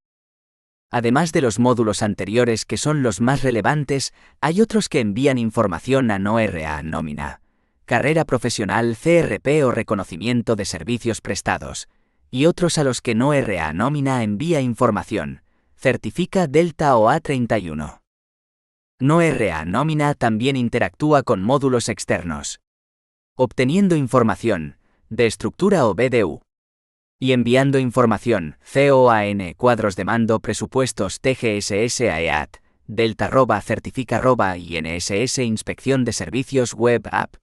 Además de los módulos anteriores que son los más relevantes, hay otros que envían información a NORA, nómina, carrera profesional, CRP o reconocimiento de servicios prestados, y otros a los que NORA, nómina envía información, certifica Delta o A31. NORA, nómina también interactúa con módulos externos, obteniendo información, de estructura o BDU. Y enviando información, COAN, cuadros de mando, presupuestos, TGSS a EAT, Delta certifica INSS, inspección de servicios, web app,